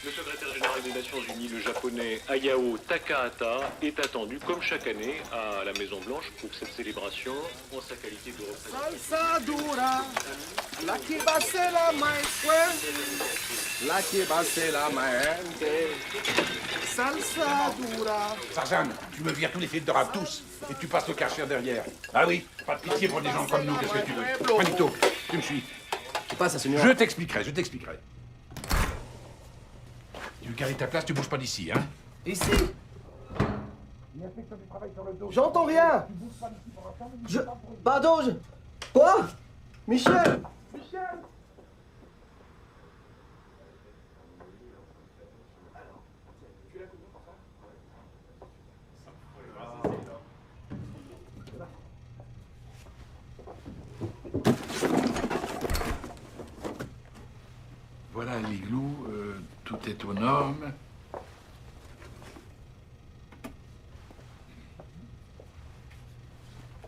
Le secrétaire général des Nations Unies, le japonais Hayao Takahata, est attendu comme chaque année à la Maison Blanche pour cette célébration en sa qualité de représentant. Salsa dura, la que va ser la más fuerte, la que va ser la más salsa dura. Tarzan, tu me vires tous les fils de rap, tous, et tu passes le karcher derrière. Ah oui, pas de pitié pour des gens comme nous, qu'est-ce que tu veux? Juanito, tu me suis. ¿Qué pasa, señor? Je t'expliquerai. Tu veux garder ta place, tu bouges pas d'ici, hein? Ici. J'entends rien. Pardon, Quoi? Michel. Voilà l'igloo, tout est aux normes.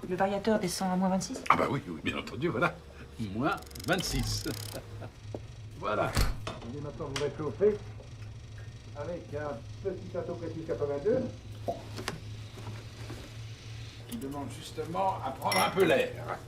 Le variateur descend à -26? Ah bah oui, bien entendu, voilà. Moins 26. Voilà. Il est maintenant vous réchauffer avec un petit Tato 82. Qui demande justement à prendre un peu l'air.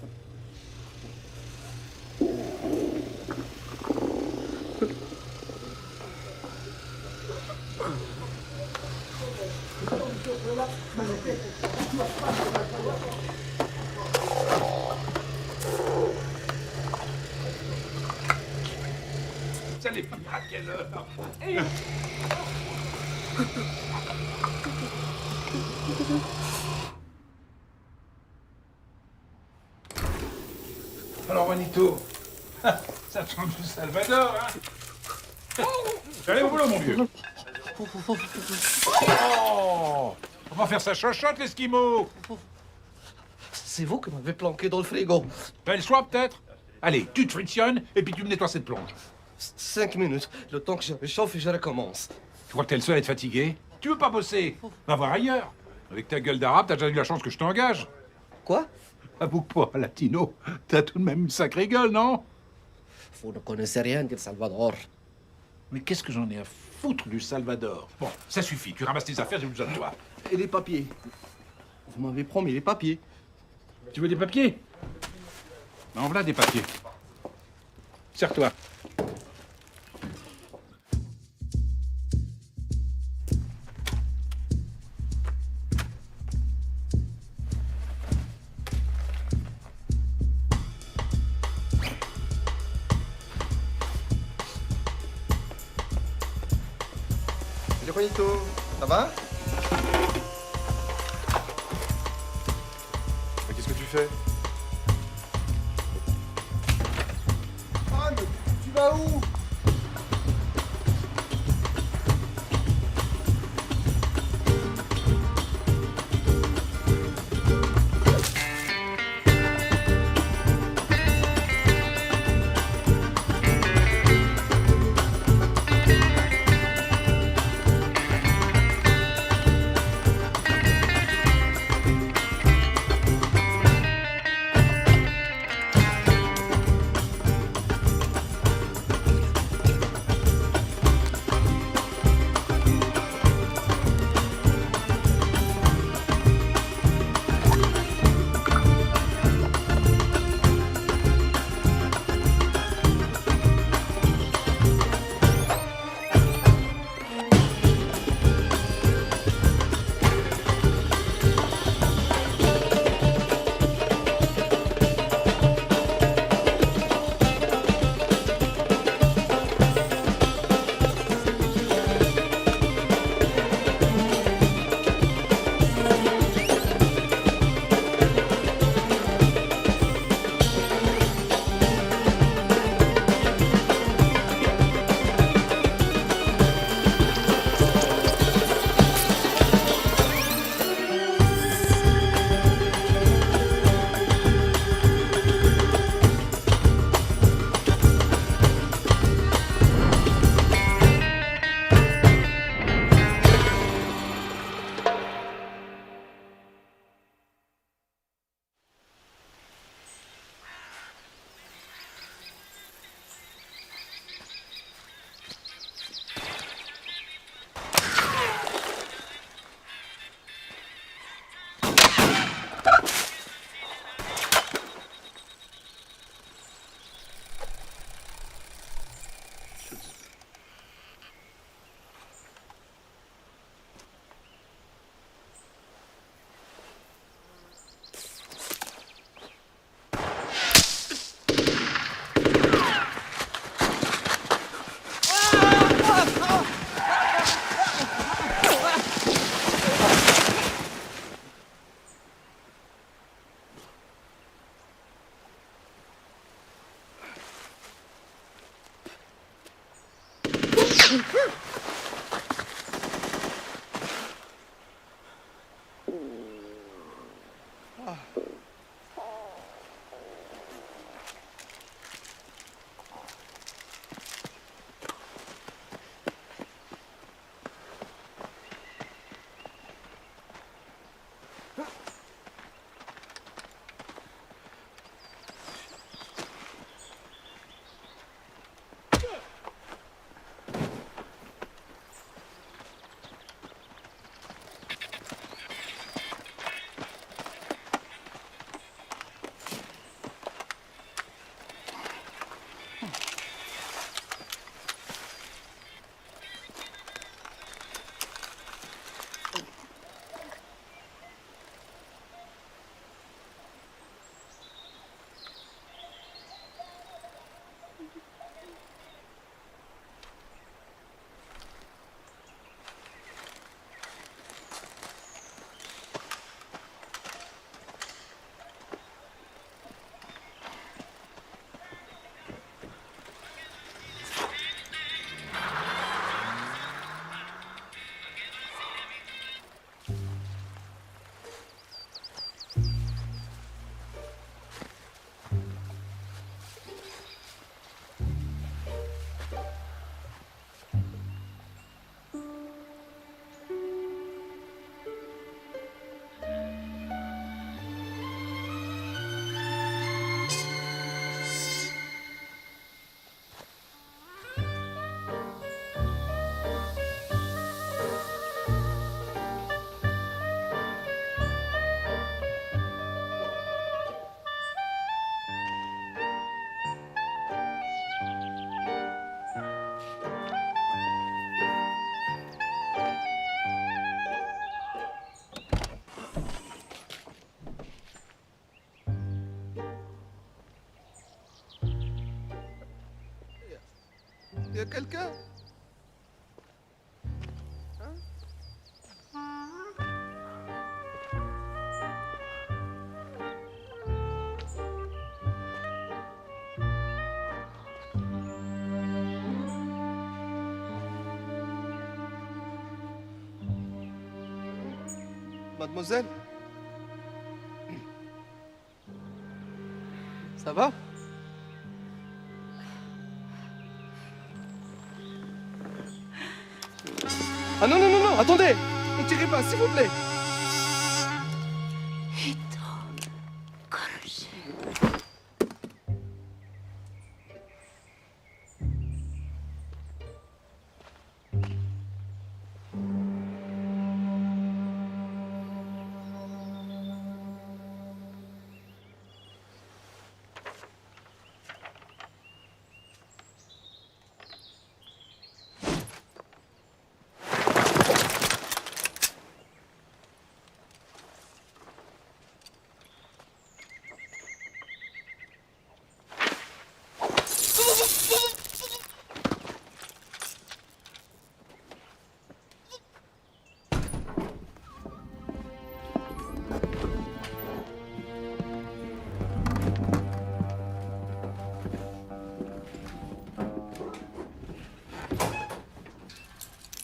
Vous allez finir à quelle heure? Alors, Juanito, ça change du Salvador, hein? Allez au boulot, mon vieux. Oh! On va faire sa chochotte, l'Esquimau. C'est vous qui m'avez planqué dans le frigo. T'as le choix, peut-être? Allez, tu te frictionnes et puis tu me nettoies cette plonge. 5 minutes, le temps que je réchauffe et je recommence. Tu crois que t'es le seul à être fatigué? Tu veux pas bosser? Va voir ailleurs. Avec ta gueule d'arabe, t'as déjà eu la chance que je t'engage. Quoi? Avoue que pas, latino, t'as tout de même une sacrée gueule, non? Vous ne connaissez rien du Salvador. Mais qu'est-ce que j'en ai à foutre du Salvador? Bon, ça suffit, tu ramasses tes affaires, j'ai besoin de toi. Et les papiers? Vous m'avez promis les papiers. Tu veux des papiers? En voilà des papiers. Serre-toi. Salut Juanito, ça va? Mais qu'est-ce que tu fais? Ah, mais tu vas où? Y a quelqu'un? Mademoiselle? Ça va? Ah non, non, non, non, attendez! Ne tirez pas, s'il vous plaît!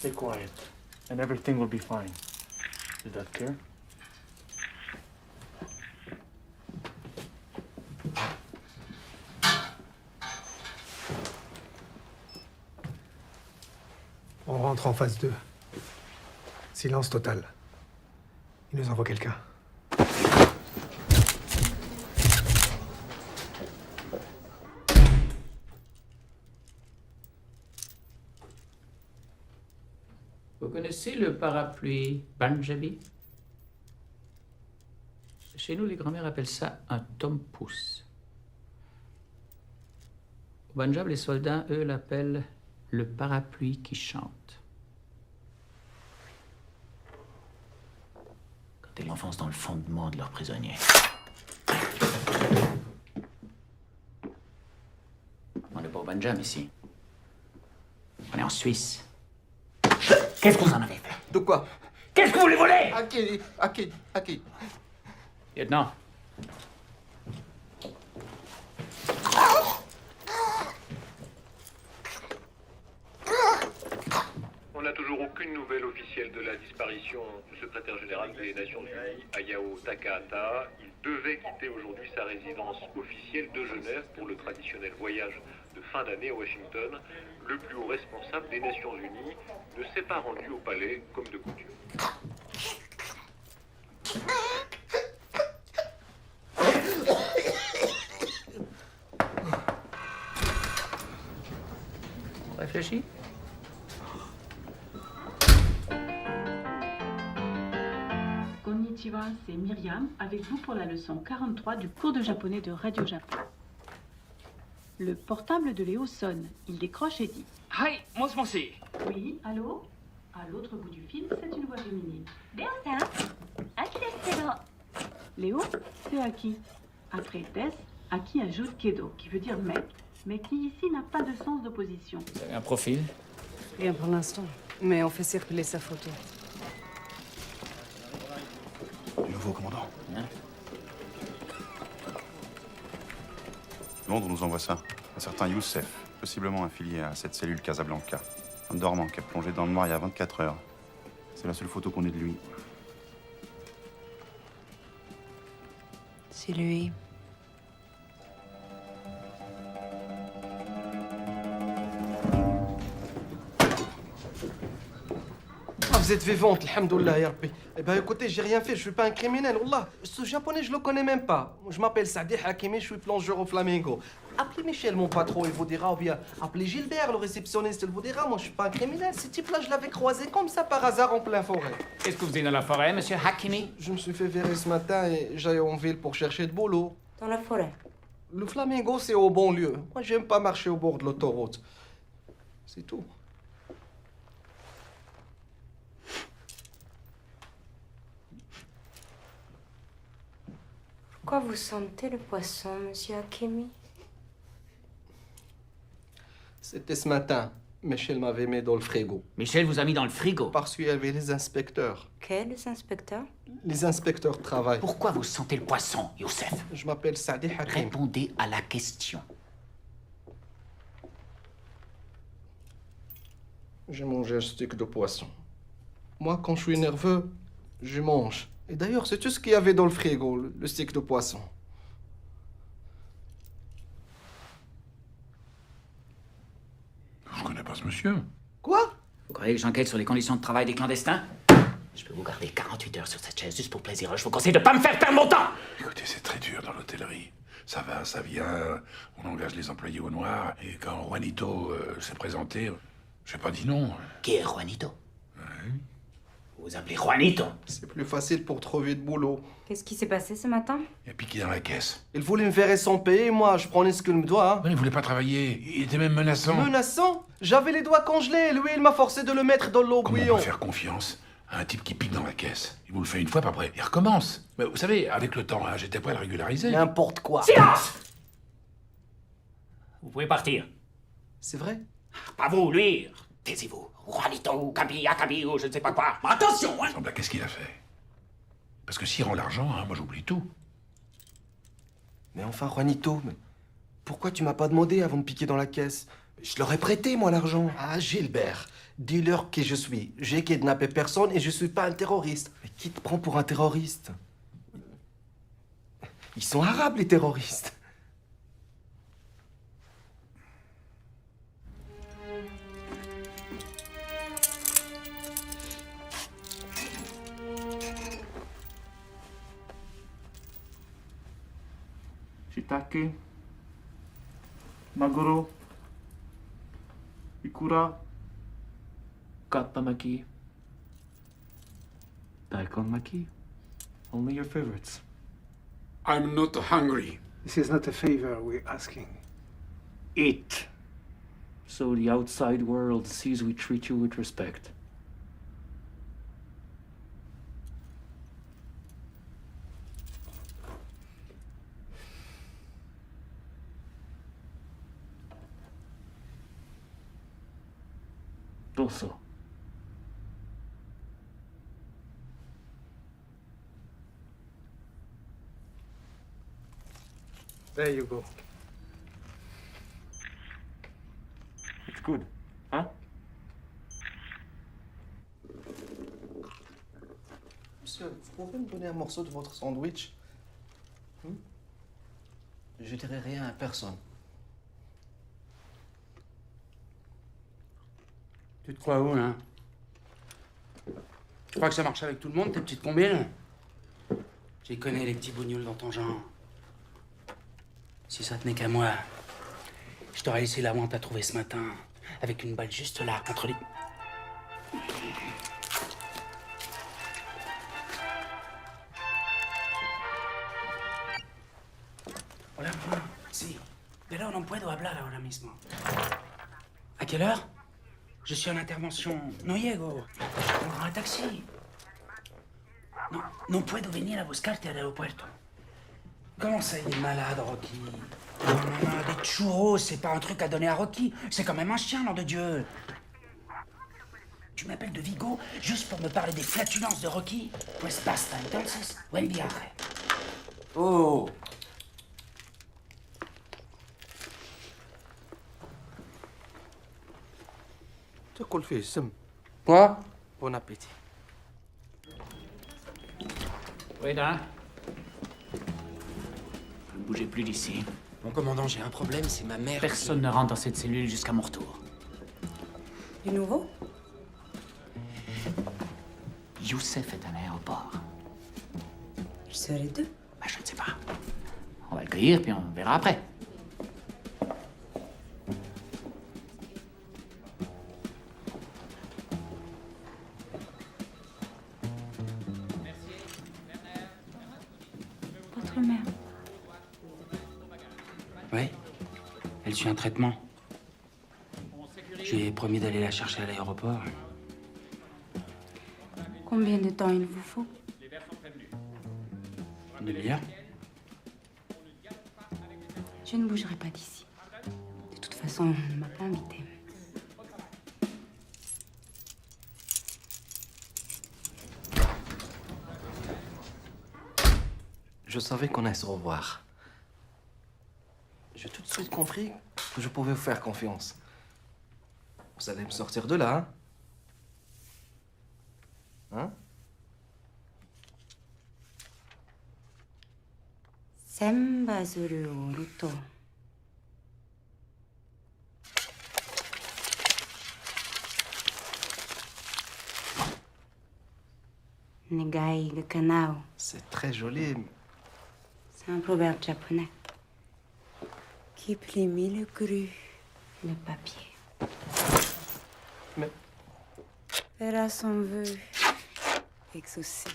Stay quiet, and everything will be fine. Is that clear? On rentre en phase 2. Silence total. Il nous envoie quelqu'un. Vous connaissez le parapluie Punjabi? Chez nous, les grands-mères appellent ça un tom-pouce. Au Punjab, les soldats, eux, l'appellent le parapluie qui chante. Quand ils l'enfoncent dans le fondement de leurs prisonniers. On n'est pas au Punjab ici. On est en Suisse. Qu'est-ce que vous en avez fait? De quoi? Qu'est-ce que vous voulez voler? À qui? À qui? À qui? Lieutenant. toujours aucune nouvelle officielle de la disparition du secrétaire général des Nations Unies, Hayao Takahata. Il devait quitter aujourd'hui sa résidence officielle de Genève pour le traditionnel voyage de fin d'année à Washington. Le plus haut responsable des Nations Unies ne s'est pas rendu au palais comme de coutume. Réfléchis. Konnichiwa, c'est Myriam, avec vous pour la leçon 43 du cours de japonais de Radio Japon. Le portable de Léo sonne. Il décroche et dit « Hi, moshi. Oui, allô ?» À l'autre bout du fil, c'est une voix féminine. « Léo-san, Aki desuけど。 Léo, c'est Aki. Après Des, Aki ajoute Kedo, qui veut dire mec, mais qui ici n'a pas de sens d'opposition. Vous avez un profil? Rien pour l'instant, mais on fait circuler sa photo. Du nouveau commandant. Hein? Londres nous envoie ça. Un certain Youssef, possiblement affilié à cette cellule Casablanca. Un dormant qui a plongé dans le noir il y a 24 heures. C'est la seule photo qu'on ait de lui. C'est lui. Vous êtes vivante, alhamdoulilah, ya Rabbi. Eh ben écoutez, j'ai rien fait, je suis pas un criminel, wallah. Ce japonais, je le connais même pas. Je m'appelle Saadi Hakimi, je suis plongeur au Flamingo. Appelez Michel, mon patron, il vous dira, ou bien appelez Gilbert, le réceptionniste, il vous dira. Moi, je suis pas un criminel. Ce type-là, je l'avais croisé comme ça par hasard en plein forêt. Qu'est-ce que vous faisiez dans la forêt, monsieur Hakimi? Je me suis fait virer ce matin et j'allais en ville pour chercher de boulot. Dans la forêt. Le Flamingo, c'est au bon lieu. Moi, j'aime pas marcher au bord de l'autoroute. C'est tout. Pourquoi vous sentez le poisson, monsieur Hakimi? C'était ce matin. Michel m'avait mis dans le frigo. Michel vous a mis dans le frigo. Parce qu'il y avait les inspecteurs. Quels inspecteurs? Les inspecteurs travaillent. Pourquoi vous sentez le poisson, Youssef? Je m'appelle Saadi Hakim. Répondez à la question. J'ai mangé un steak de poisson. Moi, quand je suis nerveux, je mange. Et d'ailleurs, c'est tout ce qu'il y avait dans le frigo, le steak de poisson. Je connais pas ce monsieur. Quoi? Vous croyez que j'enquête sur les conditions de travail des clandestins? Je peux vous garder 48 heures sur cette chaise juste pour plaisir. Je vous conseille de pas me faire perdre mon temps! Écoutez, c'est très dur dans l'hôtellerie. Ça va, ça vient, on engage les employés au noir, et quand Juanito s'est présenté, j'ai pas dit non. Qui est Juanito? Vous vous appelez Juanito? C'est plus facile pour trouver de boulot. Qu'est-ce qui s'est passé ce matin? Il a piqué dans la caisse. Il voulait me verrer sans payer, moi, je prenais ce qu'il me doit. Hein. Mais il voulait pas travailler, il était même menaçant. Menaçant? J'avais les doigts congelés, lui, il m'a forcé de le mettre dans l'eau Comment on bouillon. peut faire confiance à un type qui pique dans la caisse? Il vous le fait une fois, puis après, il recommence. Mais vous savez, avec le temps, hein, j'étais prêt à le régulariser. N'importe quoi. Silence! Vous pouvez partir. C'est vrai? Pas vous, lui. Taisez-vous. Juanito, Kabi, Akabi, ou je ne sais pas quoi. Mais attention, hein! Sembla, qu'est-ce qu'il a fait? Parce que s'il rend l'argent, hein, moi j'oublie tout. Mais enfin, Juanito, mais pourquoi tu m'as pas demandé avant de piquer dans la caisse? Je leur ai prêté, moi, l'argent. Ah, Gilbert, dis-leur qui je suis. J'ai kidnappé personne et je suis pas un terroriste. Mais qui te prend pour un terroriste? Ils sont arabes, les terroristes. Shiitake, maguro, ikura, kappamaki, daikon maki. Only your favorites. I'm not hungry. This is not a favor we're asking. Eat. So the outside world sees we treat you with respect. Also. There you go. It's good, huh? pouvez me donner un morceau de votre sandwich? Je dirai rien à personne. Tu te crois où, là? Tu crois que ça marche avec tout le monde, tes petites combines? Tu les connais, les petits bougnoules dans ton genre. Si ça tenait qu'à moi, je t'aurais laissé la honte à trouver ce matin, avec une balle juste là, entre les... Hola, mamá. Sí, pero no puedo hablar ahora mismo. ¿A quelle heure? Je suis en intervention. No llego. Je prendrai un taxi. No puedo venir a buscarte al aeropuerto. Comment ça, il est malade, Rocky? Non, maman, des churros, c'est pas un truc à donner à Rocky. C'est quand même un chien, nom de Dieu. Tu m'appelles de Vigo juste pour me parler des flatulences de Rocky? Pues basta, entonces, buen viaje. Oh! تاكل فيه السم. Quoi? Bon appétit. Oui, là. Ne bougez plus d'ici. Mon commandant, j'ai un problème, c'est ma mère. Personne ne rentre dans cette cellule jusqu'à mon retour. Du nouveau? Youssef est à l'aéroport. Ils seraient deux. Bah, je ne sais pas. On va le cueillir, puis on verra après. Votre mère. Oui. Elle suit un traitement. Je lui ai promis d'aller la chercher à l'aéroport. Combien de temps il vous faut? Une demi-heure. Je ne bougerai pas d'ici. De toute façon, on ne m'a pas invité. Je savais qu'on allait se revoir. J'ai tout de suite compris que je pouvais vous faire confiance. Vous allez me sortir de là, hein? Sembazuru oruto. Negai ga kanao. C'est très joli. C'est un proverbe japonais. Qui plie le cru, le papier. Mais... Fera son vœu exaucé.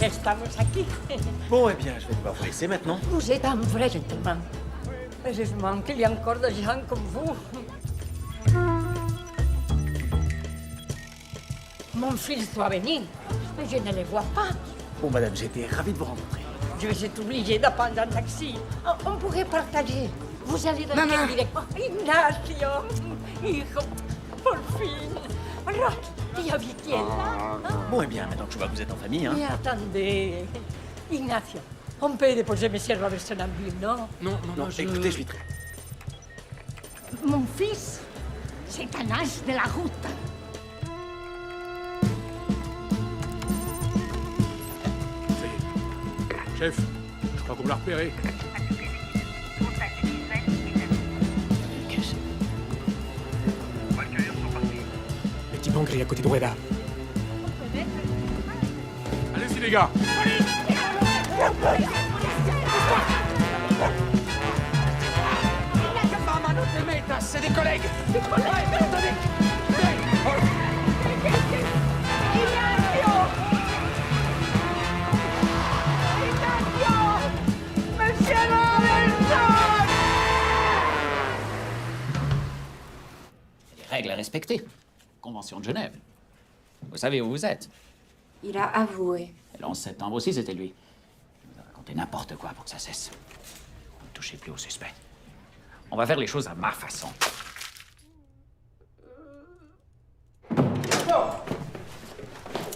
Estamos aquí. Bon, eh bien, je vais devoir vous laisser maintenant. Vous êtes un vrai gentleman. Heureusement qu'il y a encore des gens comme vous. Mon fils doit venir, mais je ne le vois pas. Bon, madame, j'étais ravi de vous rencontrer. Je vais être obligée de prendre un taxi. On pourrait partager. Vous allez dans quelle direction? Ignacio, hijo, por fin. Rocky, ya vi quién là. Bon, eh bien, maintenant que je vois que vous êtes en famille, hein. Mais attendez, Ignacio, on peut déposer Monsieur Robertson en ville, non? Non, écoutez, je suis très... Mon fils, c'est un as de la route. Chef, je crois qu'on l'a repéré. Le petit banque est à côté de Rueda. Allez-y, les gars. place, c'est des collègues. Des collègues, mais attendez. Monsieur Robinson! Les règles à respecter. Convention de Genève. Vous savez où vous êtes. Il a avoué. Et le 11 septembre aussi, c'était lui. Il nous a raconté n'importe quoi pour que ça cesse. Ne touchez plus au suspect. On va faire les choses à ma façon.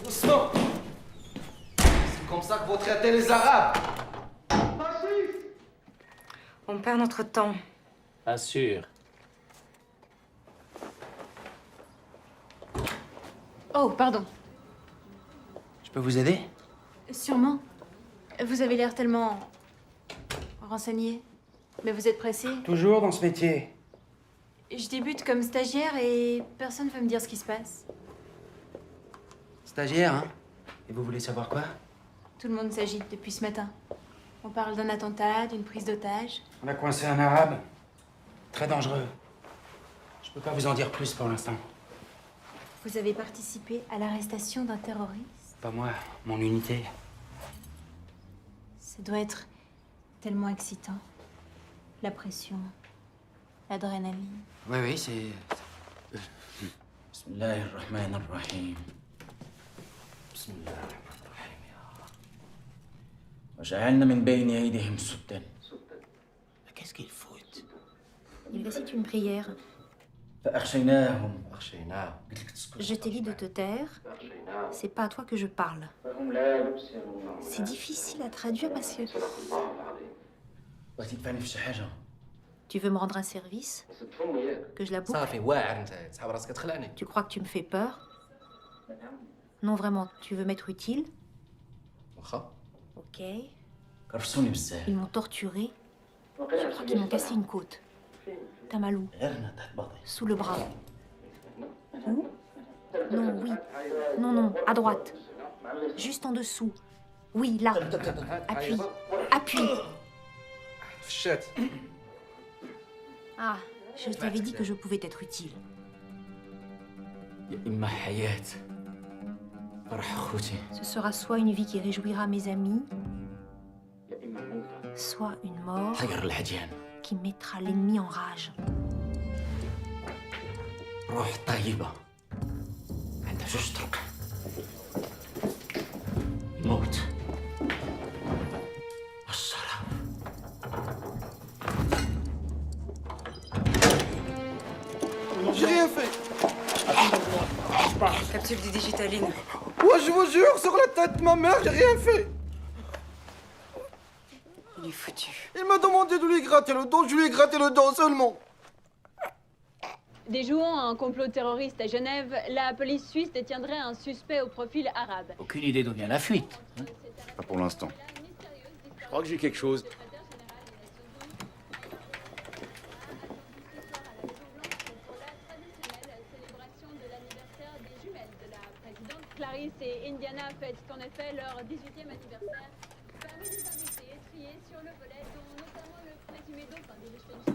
Doucement. C'est comme ça que vous traitez les Arabes. On perd notre temps. Pas sûr. Oh, pardon. Je peux vous aider? Sûrement. Vous avez l'air tellement... renseigné. Mais vous êtes pressé? Toujours dans ce métier. Je débute comme stagiaire et personne ne veut me dire ce qui se passe. Stagiaire, hein? Et vous voulez savoir quoi? Tout le monde s'agite depuis ce matin. On parle d'un attentat, d'une prise d'otage. On a coincé un arabe. Très dangereux. Je peux pas vous en dire plus pour l'instant. Vous avez participé à l'arrestation d'un terroriste? Pas moi, mon unité. Ça doit être tellement excitant. La pression, l'adrénaline. Oui, c'est... Bismillahirrahmanirrahim. Bismillahirrahmanirrahim, ya Allah. وجعلنا من بين أيديهم سدا. Qu'est-ce qu'ils foutent? Il récite une prière. فأغشيناهم. Je t'ai dit de te taire. C'est pas à toi que je parle. C'est difficile à traduire parce que... Tu veux me rendre un service? Que je la boucle? Tu crois que tu me fais peur? Non, vraiment, tu veux m'être utile? Ok. Ils m'ont torturé. Je crois qu'ils m'ont cassé une côte. T'as mal où? Sous le bras. Où? Non, oui. Non, à droite. Juste en dessous. Oui, là. Appuie. Appuie. Ah, je t'avais dit que je pouvais t'être utile. Ce sera soit une vie qui réjouira mes amis, soit une mort qui mettra l'ennemi en rage. J'ai rien fait. Capsule du digitaline. Ouais, je vous jure, sur la tête de ma mère, j'ai rien fait. Il est foutu. Il m'a demandé de lui gratter le dos, je lui ai gratté le dos seulement. Déjouant un complot terroriste à Genève, la police suisse détiendrait un suspect au profil arabe. Aucune idée d'où vient la fuite. Pas pour l'instant. Je crois que j'ai quelque chose. Clarisse et Indiana fêtent en effet leur 18e anniversaire. Parmi les invités triés sur le volet, dont notamment le présumé dauphin de Liechtenstein,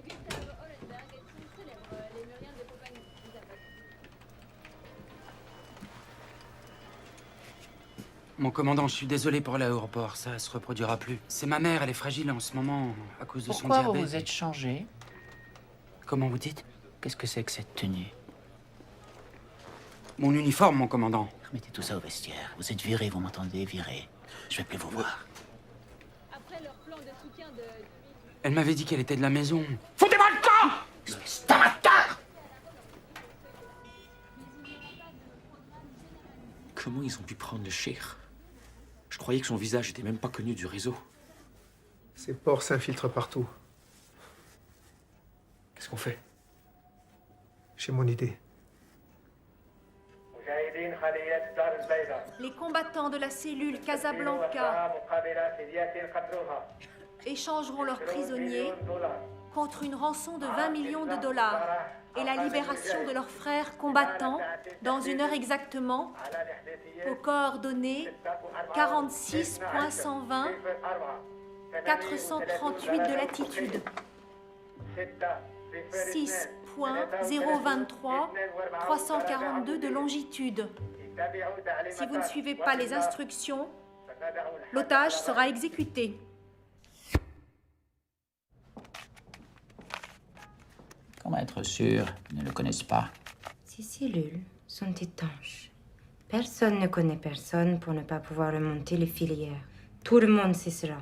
Gustav Hollenberg, qui célèbre lémurien de compagnie. Mon commandant, je suis désolé pour l'aéroport, ça se reproduira plus. C'est ma mère, elle est fragile en ce moment à cause de son diabète. Pourquoi vous vous êtes changé? Comment vous dites? Qu'est-ce que c'est que cette tenue? Mon uniforme, mon commandant. Remettez tout ça au vestiaire. Vous êtes viré, vous m'entendez? Viré. Je vais plus vous voir. Après leur plan de soutien de... Elle m'avait dit qu'elle était de la maison. Foutez-moi le camp! Espèce d'amateur! Comment ils ont pu prendre le cheikh? Je croyais que son visage était même pas connu du réseau. Ces porcs s'infiltrent partout. Qu'est-ce qu'on fait? J'ai mon idée. Les combattants de la cellule Casablanca échangeront leurs prisonniers contre une rançon de 20 millions de dollars et la libération de leurs frères combattants dans une heure exactement aux coordonnées 46.120 438 de latitude. 6.023 342 de longitude. Si vous ne suivez pas les instructions, l'otage sera exécuté. Comment être sûr qu'ils ne le connaissent pas? Ces cellules sont étanches. Personne ne connaît personne pour ne pas pouvoir remonter les filières. Tout le monde sait cela.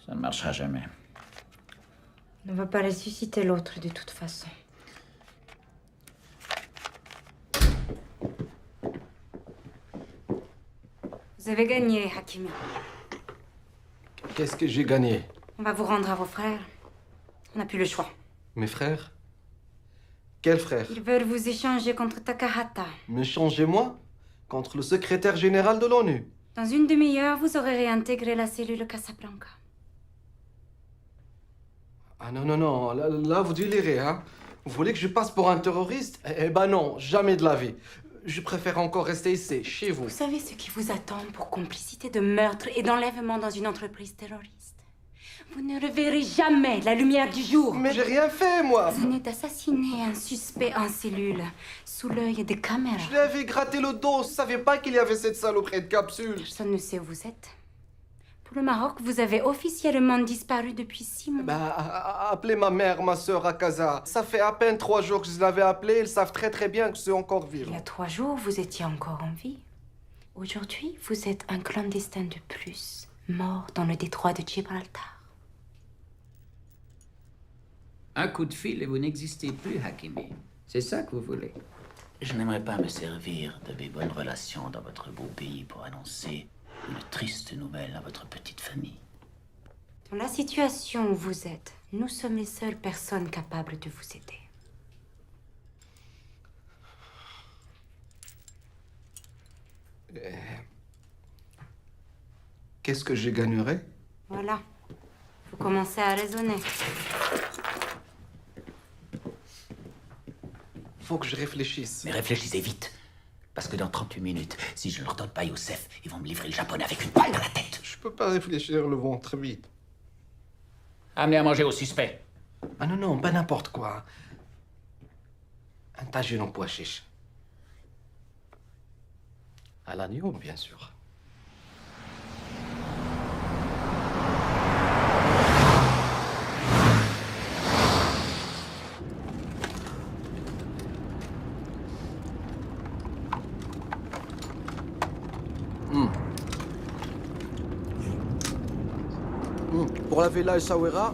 Ça ne marchera jamais. On ne va pas ressusciter l'autre de toute façon. Vous avez gagné, Hakimi. Qu'est-ce que j'ai gagné? On va vous rendre à vos frères. On n'a plus le choix. Mes frères? Quels frères? Ils veulent vous échanger contre Takahata. M'échangez-moi contre le secrétaire général de l'ONU. Dans une demi-heure, vous aurez réintégré la cellule Casablanca. Ah non, non, non, là vous délirez, hein? Vous voulez que je passe pour un terroriste? Eh ben non, jamais de la vie. Je préfère encore rester ici, chez vous. Vous savez ce qui vous attend pour complicité de meurtre et d'enlèvement dans une entreprise terroriste? Vous ne reverrez jamais la lumière du jour. Mais j'ai rien fait, moi. Vous venez d'assassiner un suspect en cellule, sous l'œil des caméras. Je lui avais gratté le dos, je savais pas qu'il y avait cette saloperie de capsule. Personne ne sait où vous êtes. Pour le Maroc, vous avez officiellement disparu depuis 6 mois. Bah, appelez ma mère, ma sœur à Casa. Ça fait à peine 3 jours que je l'avais appelée, ils savent très très bien que je suis encore vivant. Il y a 3 jours, vous étiez encore en vie. Aujourd'hui, vous êtes un clandestin de plus, mort dans le détroit de Gibraltar. Un coup de fil et vous n'existez plus, Hakimi. C'est ça que vous voulez? Je n'aimerais pas me servir de mes bonnes relations dans votre beau pays pour annoncer une triste nouvelle à votre petite famille. Dans la situation où vous êtes, nous sommes les seules personnes capables de vous aider. Qu'est-ce que je gagnerais? Voilà. Vous commencez à raisonner. Faut que je réfléchisse. Mais réfléchissez vite. Parce que dans 38 minutes, si je ne leur donne pas Youssef, ils vont me livrer le japonais avec une balle dans la tête. Je peux pas réfléchir le ventre vide. Amenez à manger au suspect. Ah non, non, pas n'importe quoi. Un tagine en pois chiche. À l'agneau, bien sûr. Pour la villa El Sawera,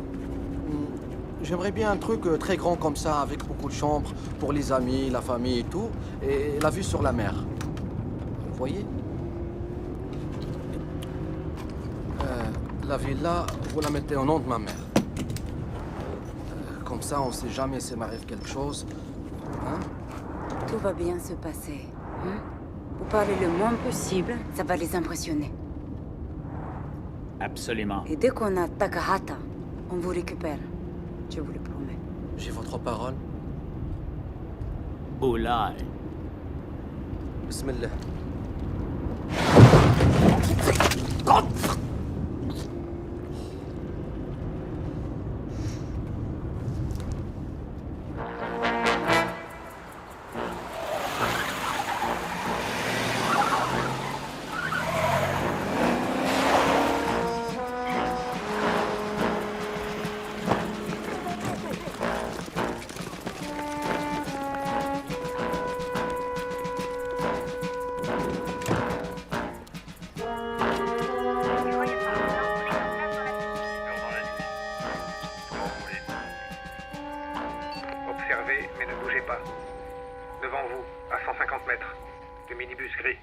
j'aimerais bien un truc très grand comme ça, avec beaucoup de chambres, pour les amis, la famille et tout, et la vue sur la mer. Vous voyez? La villa, vous la mettez au nom de ma mère. Comme ça, on sait jamais s'il m'arrive quelque chose. Hein? Tout va bien se passer. Hein? Vous parlez le moins possible, ça va les impressionner. Absolument. Et dès qu'on a Takahata, on vous récupère. Je vous le promets. J'ai votre parole. Oulai. Bismillah. Observez, mais ne bougez pas. Devant vous, à 150 mètres, le minibus gris.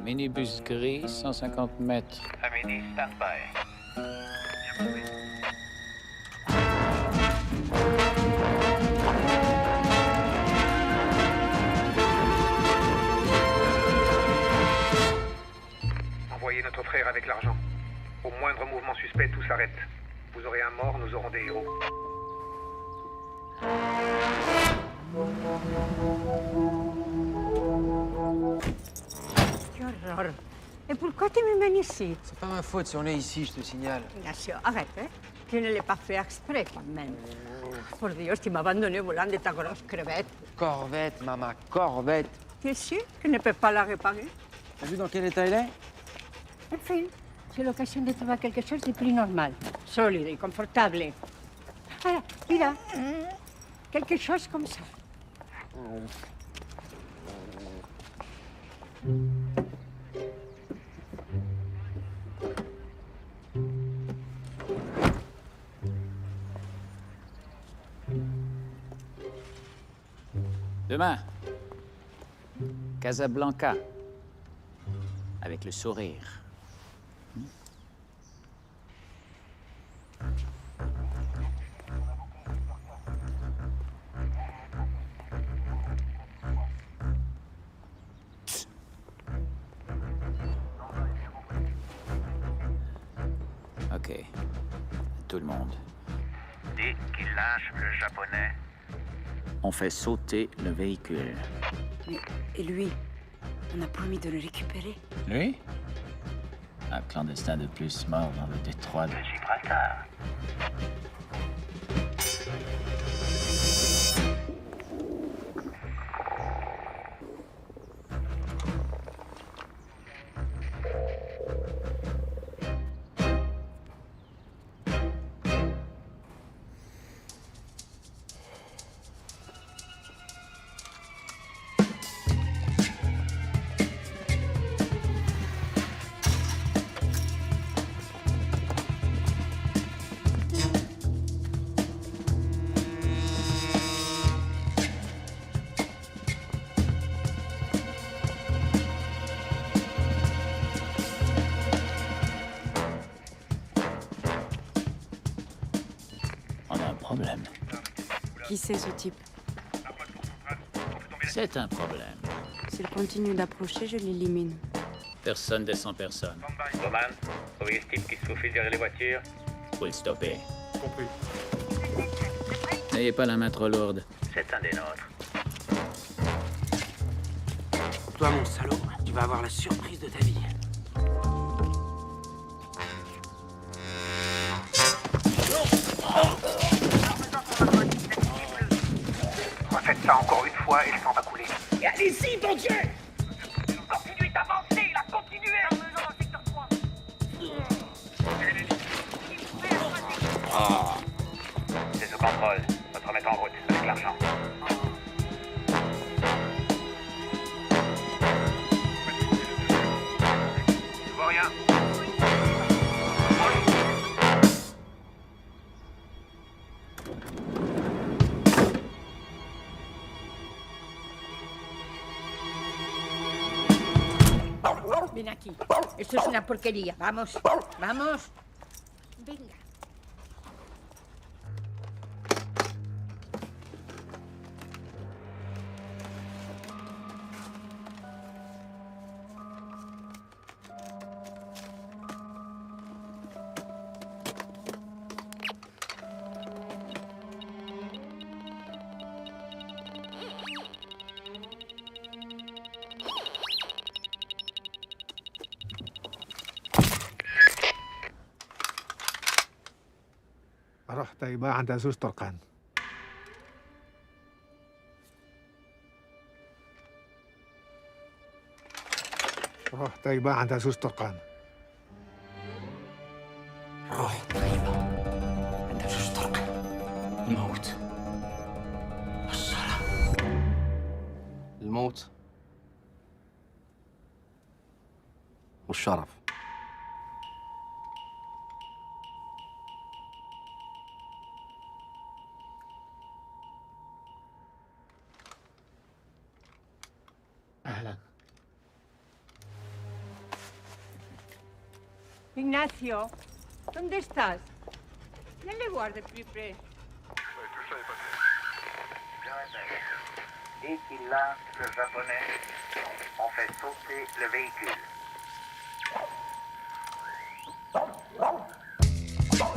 Minibus gris, 150 mètres. Amélie, stand-by. Bien joué. Envoyez notre frère avec l'argent. Au moindre mouvement suspect, tout s'arrête. Vous aurez un mort, nous aurons des héros. Qué horror. pourquoi tu me mènes ici? C'est pas ma faute si on est ici, je te signale. Ignacio, arrête, hein. Tu ne l'as pas fait exprès, quand même. Por Dios, tu m'as abandonné volant de ta grosse crevette. Corvette, maman, corvette. Tu es sûr que ne peux pas la réparer? T'as vu dans quel état il est? En fin, c'est l'occasion de trouver quelque chose de plus normal, solide et confortable. Ah, mira, quelque chose comme ça. Demain, Casablanca, avec le sourire. Ok, tout le monde. Dès qu'il lâche le japonais, On fait sauter le véhicule. Mais, et lui? On a promis de le récupérer. Lui? Un clandestin de plus mort dans le détroit de Gibraltar. Problème. Qui c'est ce type? C'est un problème. S'il continue d'approcher, je l'élimine. Personne descend personne. Roman, vous voyez ce type qui se faufile derrière les voitures? Faut le stopper. Compris. N'ayez pas la main trop lourde. C'est un des nôtres. Toi, mon salaud, tu vas avoir la surprise de ta vie. Refaites ça encore une fois et le sang va couler. Et allez-y, bon Dieu! Continuez d'avancer, là, continuez! C'est sous contrôle. Votre remettre en route avec l'argent. Je vois rien. Ven aquí. Esto es una porquería. Vamos, vamos. Venga. رحت يبقى عند عزوز طرقان. رحت يبقى عند عزوز طرقان. روح طيبة عند عزوز طرقان. الموت والصلاة. الموت والشرف. أهلا. Ignacio, ¿dónde estás? Viens le voir de plus près. Dès qu'il lâche le japonais, on fait sauter le véhicule.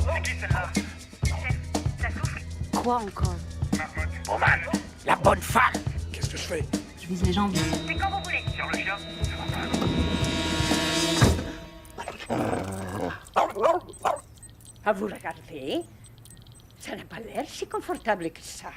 C'est qui celle-là? Ça souffle. Quoi encore? Roman, la bonne femme. Qu'est-ce que je fais? Je vise les jambes. C'est quand vous voulez. Sur le chien. À vous regarder, ça n'a pas l'air si confortable que ça.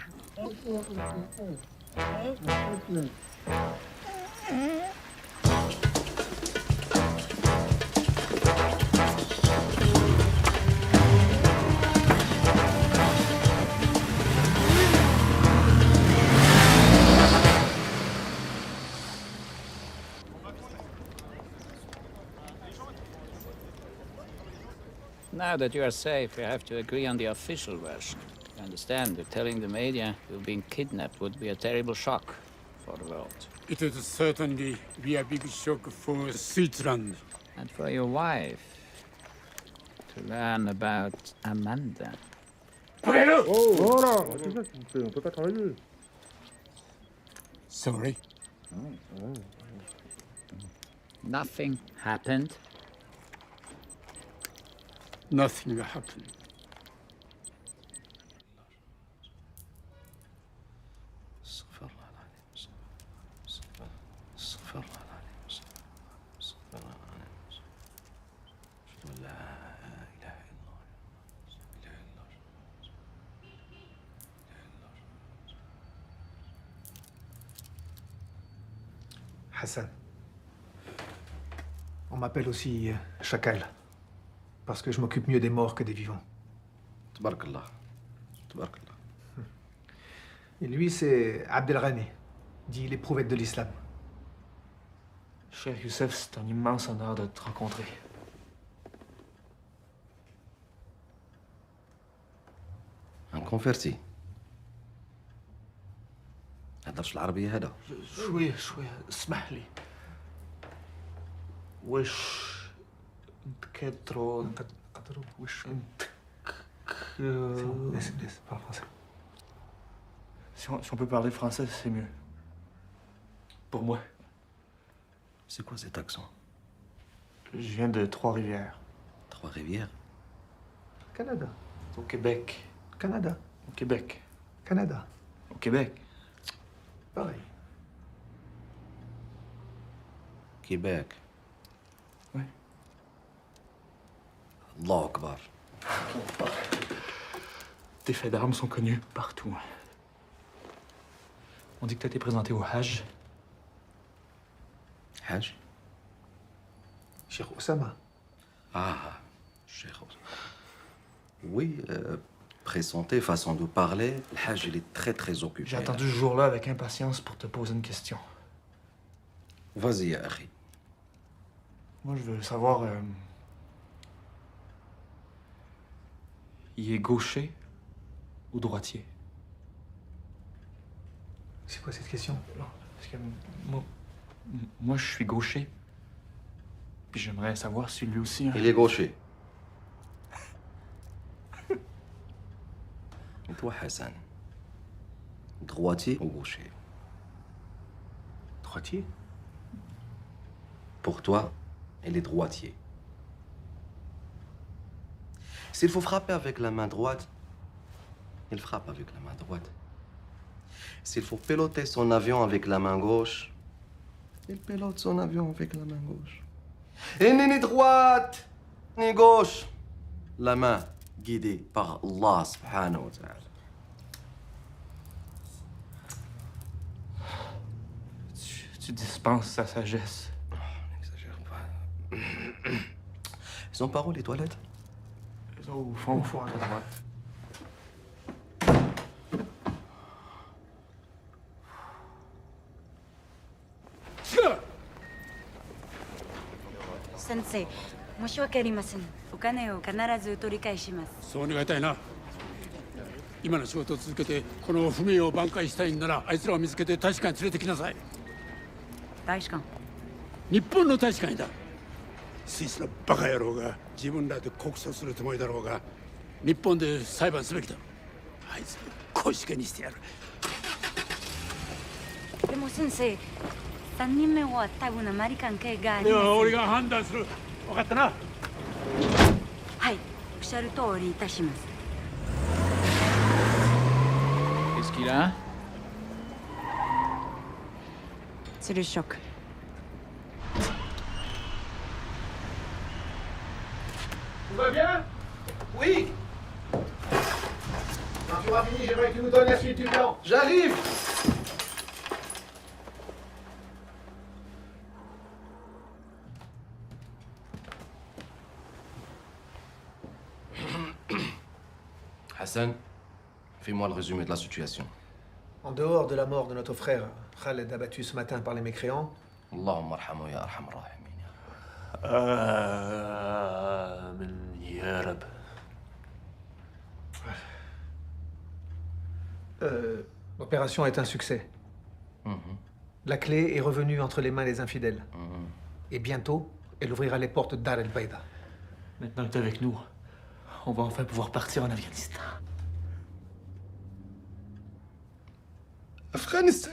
Now that you are safe, you have to agree on the official version. You understand that telling the media you've been kidnapped would be a terrible shock for the world. It would certainly be a big shock for Switzerland. And for your wife to learn about Amanda. Sorry. Nothing happened. Nothing happened. Hassan. On m'appelle aussi Chacal. Parce que je m'occupe mieux des morts que des vivants. Tabarakallah. Tabarakallah. Et lui, c'est Abdelghani, dit l'éprouvette de l'islam. Cher Youssef, c'est un immense honneur de te rencontrer. Un converti. هدرش العربية هذا. شوية اسمح لي. وش نتكدرو وش Laisse, parle français. Si on peut parler français, c'est mieux. Pour moi. C'est quoi cet accent? Je viens de Trois-Rivières. Trois-Rivières? Canada. Au Québec. Canada. Au Québec. Canada. Au Québec. Pareil. Québec. Oui. Allah Akbar. Tes faits d'armes sont connus partout. On dit que t'as été présenté au Hajj. Hajj? Cheikh Oussama. Ah, Cheikh Oussama. Oui, présenté, façon de parler, le Hajj, il est très occupé. J'ai attendu ce jour-là avec impatience pour te poser une question. Vas-y, ya akhi. Moi, je veux savoir... il est gaucher ou droitier? C'est quoi cette question? Non, parce que moi, je suis gaucher. Puis j'aimerais savoir si lui aussi... Il est gaucher. Et toi, Hassan? Droitier ou gaucher? Droitier? Pour toi, il est droitier. S'il faut frapper avec la main droite, il frappe avec la main droite. S'il faut piloter son avion avec la main gauche, il pilote son avion avec la main gauche. Et ni droite, ni gauche. La main guidée par Allah subhanahu wa ta'ala. Tu dispenses sa sagesse. N'exagère pas. Ils sont par où les toilettes? Au fond, à droite. Sensei, 申し訳ありません。お金を必ず取り返します。そう願いたいな。今の仕事を続けてこの不明を挽回したいんならあいつらを見つけて大使館に連れてきなさい。大使館？日本の大使館にだ。スイスのバカ野郎が自分らで告訴するつもりだろうが日本で裁判すべきだ。あいつ小石家にしてやる。でも先生、3人目は多分アメリカン系がありでます。は俺が判断する。分かったな。はい、おっしゃる通りいたします。Qu'est-ce qu'il a? C'est le choc. Tout va bien? Oui. Quand tu auras fini, j'aimerais que tu nous donnes la suite du plan. J'arrive. Hassan, fais-moi le résumé de la situation. En dehors de la mort de notre frère, Khaled abattu ce matin par les mécréants, Allahumma arhamu ya arhamar rahimin. Ya Rab. l'opération est un succès. La clé est revenue entre les mains des infidèles. Et bientôt, elle ouvrira les portes d'Ar el-Baïda. Maintenant que t'es avec nous, on va enfin pouvoir partir en Afghanistan. Afghanistan.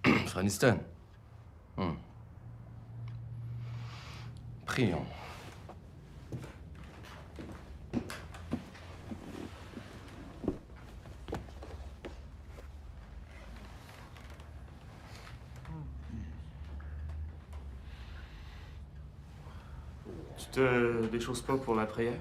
Afghanistan. Prions. Tu te déchausses pas pour la prière?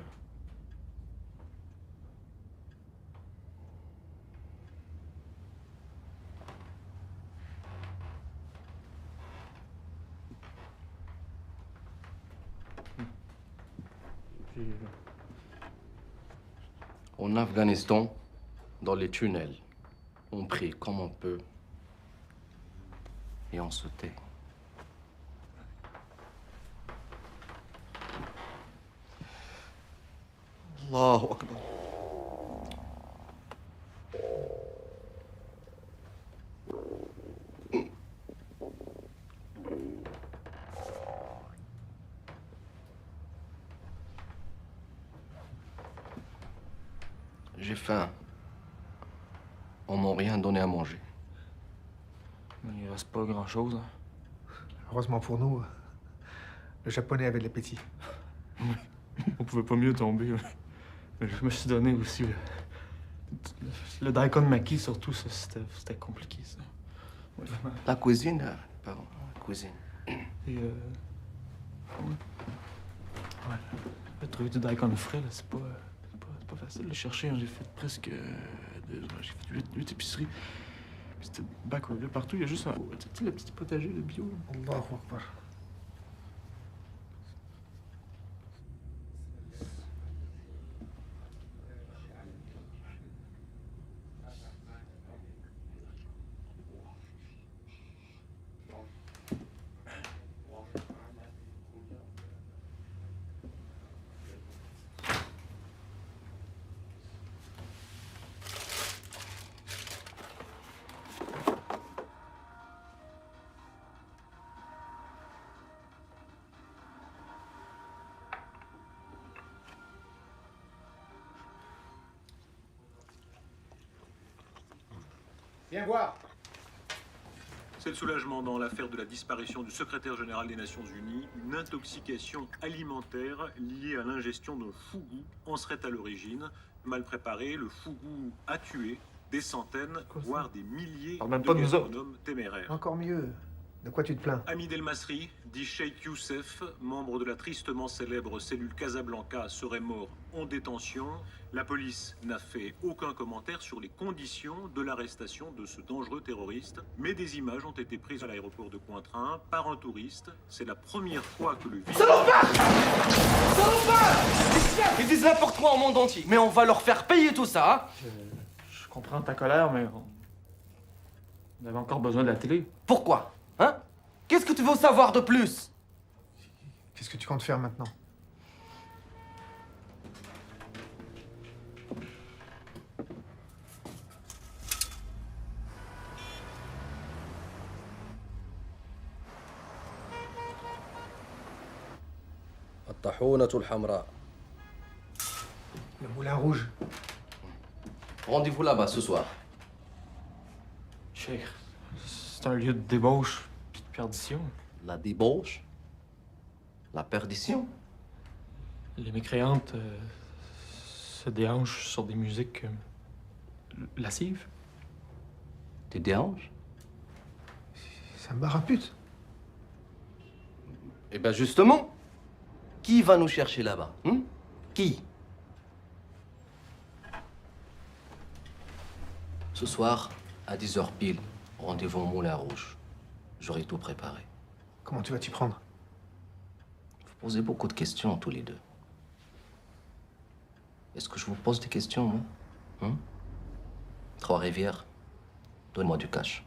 En Afghanistan, dans les tunnels, on prie comme on peut et on se tait. Allahu Akbar. J'ai faim. On m'a rien donné à manger. Il reste pas grand-chose. Hein. Heureusement pour nous, le japonais avait de l'appétit. On pouvait pas mieux tomber. Mais je me suis donné aussi. Le daikon maki, surtout, ça, c'était compliqué, ça. Ouais. La cuisine, pardon, la cuisine. Et ouais. Trouver du daikon frais, là, c'est pas facile de le chercher. Hein. J'ai fait presque 2 heures. J'ai fait 8 épiceries. C'était backward. Là, partout, il y a juste un... Tu sais, le petit potager de bio. Allahu Akbar. Viens voir. C'est le soulagement dans l'affaire de la disparition du secrétaire général des Nations Unies. Une intoxication alimentaire liée à l'ingestion d'un fougou en serait à l'origine. Mal préparé, le fougou a tué des centaines, voire des milliers de gastronomes téméraires. Encore mieux. De quoi tu te plains? Hamid El Masri, dit Cheikh Youssef, membre de la tristement célèbre cellule Casablanca, serait mort en détention. La police n'a fait aucun commentaire sur les conditions de l'arrestation de ce dangereux terroriste, mais des images ont été prises à l'aéroport de Cointrin par un touriste. C'est la première fois que le Salopard! Salopard! Ils disent n'importe quoi au monde entier, mais on va leur faire payer tout ça. Je comprends ta colère, mais on avait encore besoin de la télé. Pourquoi? Hein? Qu'est-ce que tu veux savoir de plus? Qu'est-ce que tu comptes faire maintenant? Le moulin rouge. Rendez-vous là-bas ce soir. Cheikh, c'est un lieu de débauche puis de perdition. La débauche? La perdition? Les mécréantes se déhanchent sur des musiques lascives. Des déhanches? C'est un bar à pute. Eh ben justement, Qui va nous chercher là-bas? Qui? Ce soir, à 10h pile, rendez-vous au Moulin Rouge. J'aurai tout préparé. Comment tu vas t'y prendre? Vous posez beaucoup de questions, tous les deux. Est-ce que je vous pose des questions, moi? Trois-Rivières, donne-moi du cash.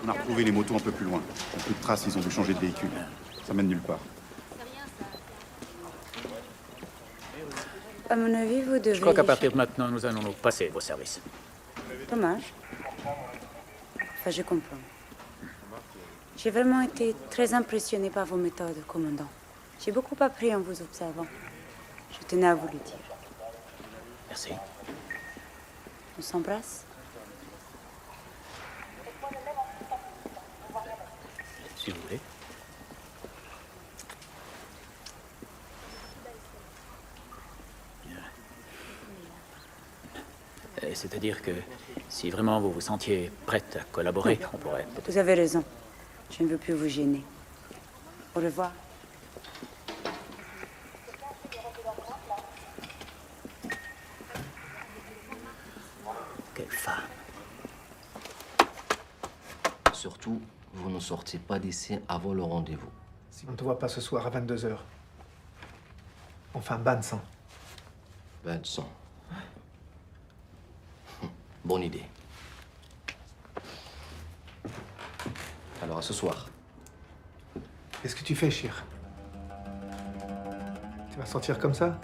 On a retrouvé les motos un peu plus loin. Il n'y a plus de traces, ils ont dû changer de véhicule. Ça mène nulle part. À mon avis, vous devez... Je crois qu'à partir de maintenant, nous allons nous passer vos services. Dommage. Enfin, je comprends. J'ai vraiment été très impressionnée par vos méthodes, commandant. J'ai beaucoup appris en vous observant. Je tenais à vous le dire. Merci. On s'embrasse? Si vous voulez. C'est-à-dire que si vraiment vous vous sentiez prête à collaborer, on pourrait peut-être... Vous avez raison. Je ne veux plus vous gêner. Au revoir. Quelle femme. Surtout, vous ne sortez pas d'ici avant le rendez-vous. Si on ne te voit pas ce soir à 22h, on fait un bain de sang. Bain de sang. Bonne idée. Alors, à ce soir. Qu'est-ce que tu fais, Chir? Tu vas sortir comme ça?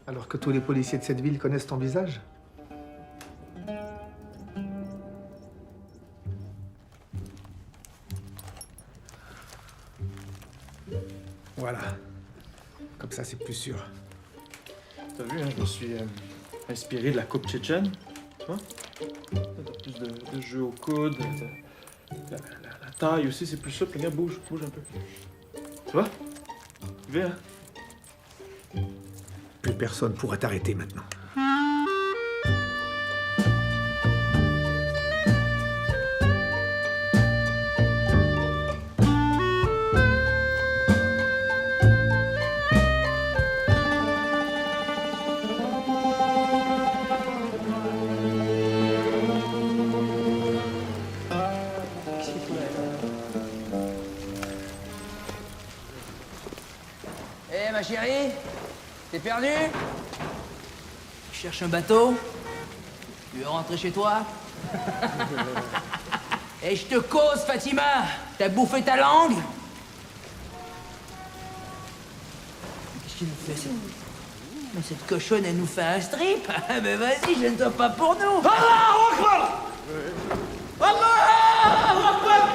Alors que tous les policiers de cette ville connaissent ton visage? Voilà. Comme ça, c'est plus sûr. T'as vu, hein, je me suis inspiré de la coupe tchétchène. Tu vois? T'as plus de jeu au coude. La taille aussi, c'est plus souple. Regarde, bouge un peu. Tu vois? Viens. Plus personne pourra t'arrêter maintenant. Eh, ma chérie, t'es perdu? Tu cherches un bateau? Tu veux rentrer chez toi? Et je te cause, Fatima! T'as bouffé ta langue? Qu'est-ce qu'il nous fait, mais cette cochonne, elle nous fait un strip? Ah, mais vas-y, gêne-toi pas pour nous! Allah Akbar! Allah Akbar!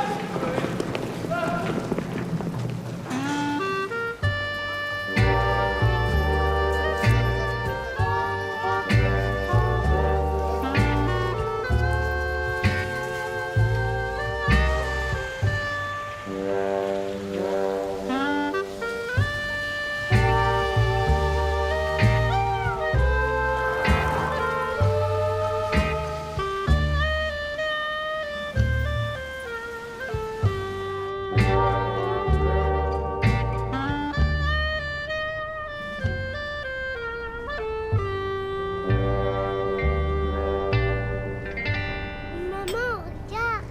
Maman, regarde.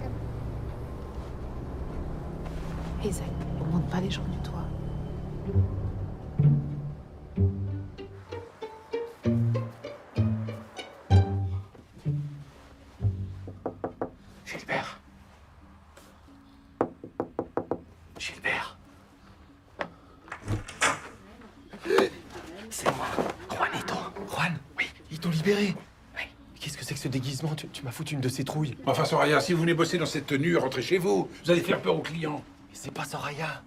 Hazel, on monte pas les gens du toit. Gilbert. Gilbert. C'est moi, Juanito. Juan? Oui, ils t'ont libéré. Oui. Qu'est-ce que c'est que ce déguisement? Tu m'as foutu une de ces trouilles. Enfin, Soraya, si vous venez bosser dans cette tenue, rentrez chez vous. Vous allez faire peur aux clients. Mais c'est pas Soraya.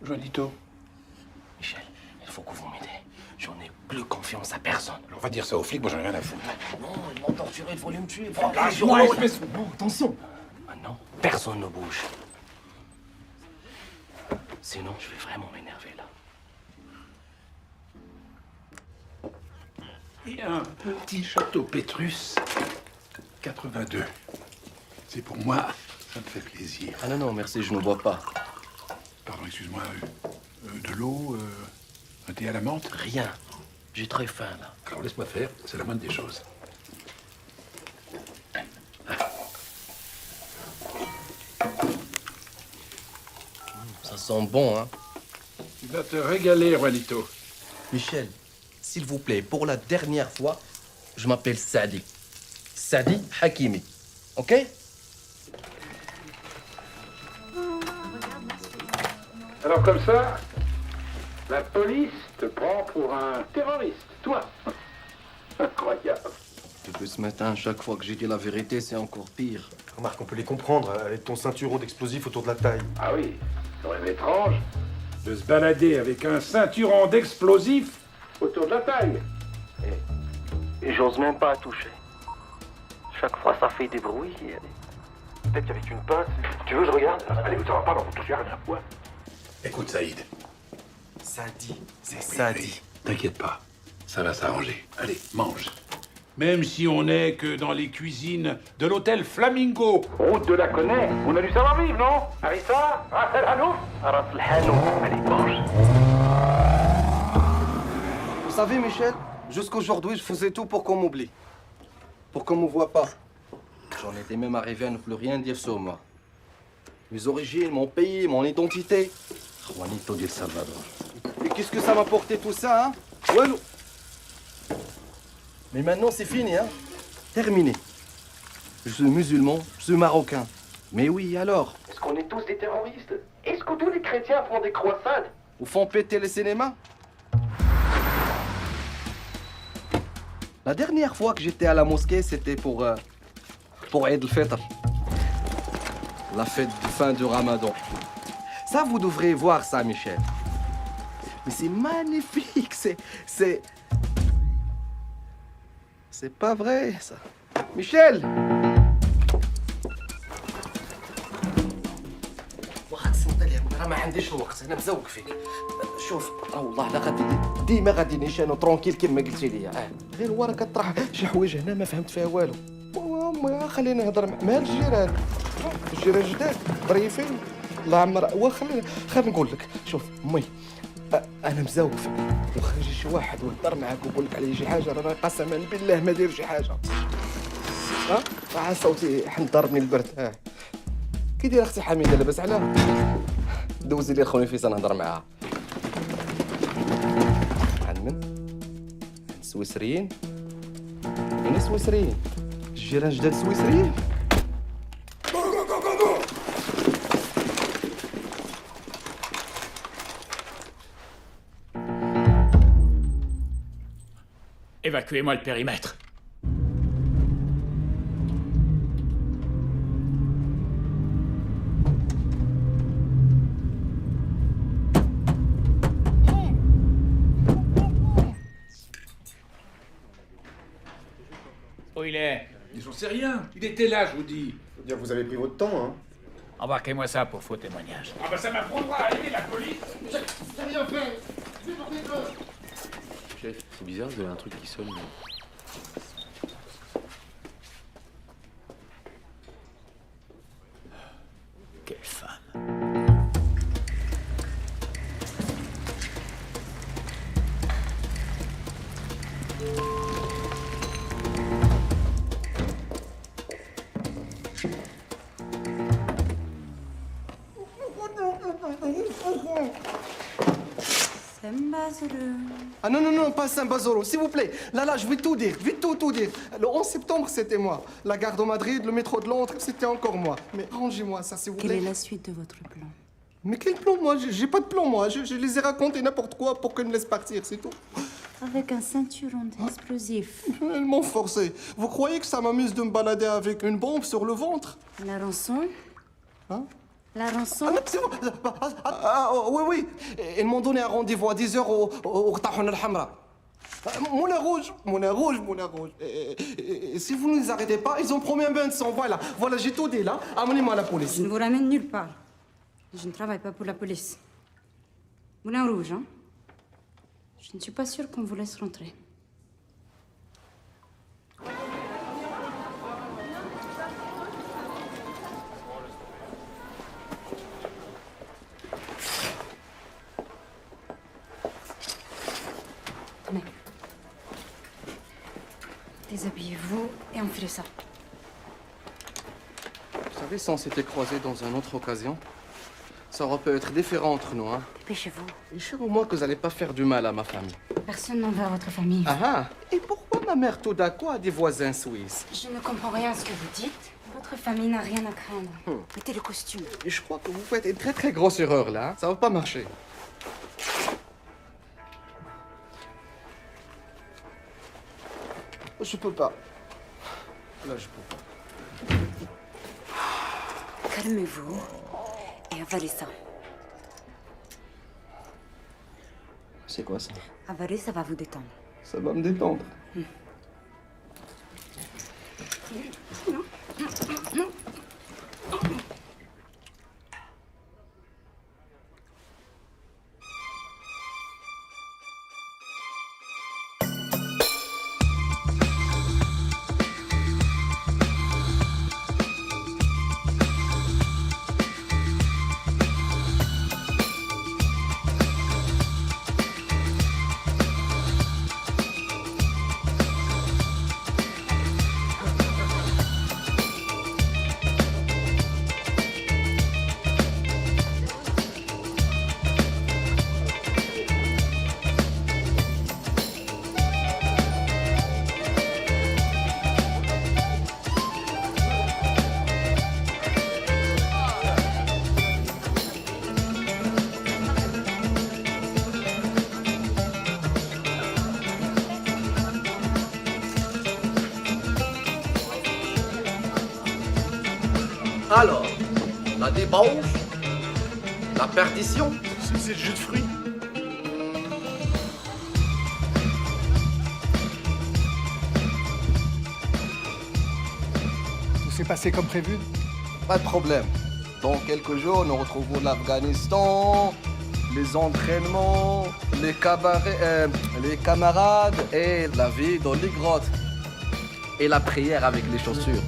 Juanito. Michel, il faut que vous m'aidez. J'en ai plus confiance à personne. Alors, on va dire ça aux flics, moi j'en ai rien à foutre. Non, ils m'ont torturé, il faut aller me tuer. Lâche-moi, espèce... Non, attention. Maintenant, personne ne bouge. Sinon, je vais vraiment m'énerver là. Et un petit château Pétrus, 82. C'est pour moi, ça me fait plaisir. Ah non, non, merci, je ne bois pas. Pardon, excuse-moi. De l'eau, un thé à la menthe? Rien. J'ai très faim, là. Alors laisse-moi faire, c'est la moindre des choses. Ça sent bon, hein? Tu vas te régaler, Juanito. Michel, s'il vous plaît, pour la dernière fois, je m'appelle Sadi. Sadi Hakimi. OK? Alors comme ça, la police te prend pour un terroriste, toi. Incroyable. Depuis ce matin, chaque fois que j'ai dit la vérité, c'est encore pire. Remarque, on peut les comprendre, avec ton ceinturon d'explosifs autour de la taille. Ah oui, c'est quand même étrange de se balader avec un ceinturon d'explosifs autour de la taille. Et j'ose même pas toucher. Chaque fois, ça fait des bruits. Peut-être qu'avec une pince... Tu veux, je regarde? Allez, ça va pas, on touche à rien. Ouais. Écoute, Saïd. Sadi, c'est Sadi. T'inquiète pas, ça va s'arranger. Allez, mange. Même si on n'est que dans les cuisines de l'hôtel Flamingo. Route de la Connaît, on a du savoir-vivre, non? Harissa, Ras El Hanouf. Ras El Hanouf. Allez, mange. Vous savez, Michel, jusqu'aujourd'hui, je faisais tout pour qu'on m'oublie. Pour qu'on me voit pas. J'en étais même arrivé à ne plus rien dire sur moi. Mes origines, mon pays, mon identité. Juanito del Salvador. Et qu'est-ce que ça m'a apporté tout ça, hein? Ouais, mais maintenant, c'est fini, hein? Terminé. Je suis musulman, je suis marocain. Mais oui, alors? Est-ce qu'on est tous des terroristes? Est-ce que tous les chrétiens font des croisades? Ou font péter les cinémas? La dernière fois que j'étais à la mosquée, c'était pour Eid al-Fitr. La fête de fin du Ramadan. Ça, vous devrez voir ça, Michel. Mais c'est magnifique, c'est pas vrai, ça. Michel! واخا تصنت لي راه ما عنديش الوقت انا مزوق فيك شوف والله لا غادي ديما غادي نيشان ترونكيل كما قلتي لي غير هو راه كطرح شي حوايج هنا ما فهمت فيها والو خليني نهضر مع الجيران جداد ظريفين الله عمر خلينا نقول لك شوف امي انا مزوق فيك واخا يجي شي واحد ويهضر معاك ويقول لك عليه شي حاجه رانا قسما بالله ما داير شي حاجه ها صوتي حن ضربني البرد كي دايره اختي حميده لاباس عليها دوزي لي خويا فيصل نهضر معاها عن من سويسريين يعني سويسريين الجيران جداد سويسريين Évacuez-moi le périmètre. Où il est? J'en sais rien. Il était là, je vous dis. Faut dire, vous avez pris votre temps, hein. Embarquez-moi ça pour faux témoignage. Ah bah ça m'apprendra à aider la police. J'ai rien fait. Chef, c'est bizarre, vous avez un truc qui sonne. Quelle femme. Ah non, non, non, pas Saint-Bazoro, s'il vous plaît. Là, je vais tout dire, vite tout dire. Le 11 septembre, c'était moi. La gare de Madrid, le métro de Londres, c'était encore moi. Mais rangez-moi ça, s'il vous plaît. Quelle est la suite de votre plan? Mais quel plan, moi? J'ai pas de plan, moi. Je les ai racontés n'importe quoi pour qu'ils me laissent partir, c'est tout. Avec un ceinturon d'explosifs. Ils m'ont forcé. Vous croyez que ça m'amuse de me balader avec une bombe sur le ventre? La rançon? Hein? La rançon? Oui, oui. Ils m'ont donné un rendez-vous à 10h au Tahon al-Hamra. Moulin rouge. Et si vous ne les arrêtez pas, ils ont promis un bain de sang. Voilà, j'ai tout dit là. Amenez-moi à la police. Je ne vous ramène nulle part. Je ne travaille pas pour la police. Moulin rouge, hein? Je ne suis pas sûre qu'on vous laisse rentrer. Déshabillez-vous et enfilez ça. Vous savez, si on s'était croisés dans une autre occasion, ça aurait pu être différent entre nous, hein. Dépêchez-vous. Et sûr au moins que vous n'allez pas faire du mal à ma famille. Personne n'en veut à votre famille. Ah ah. Et pourquoi ma mère tout d'un coup a des voisins suisses? Je ne comprends rien à ce que vous dites. Votre famille n'a rien à craindre. Mettez le costume. Et je crois que vous faites une très très grosse erreur là, hein. Ça va pas marcher. Je peux pas. Là, je peux pas. Calmez-vous et avalez ça. C'est quoi ça? Avaler, ça va vous détendre. Ça va me détendre. Alors, la débauche, la perdition. C'est le jus de fruits. Tout s'est passé comme prévu? Pas de problème. Dans quelques jours, nous retrouvons l'Afghanistan, les entraînements, les cabarets, les camarades et la vie dans les grottes. Et la prière avec les chaussures.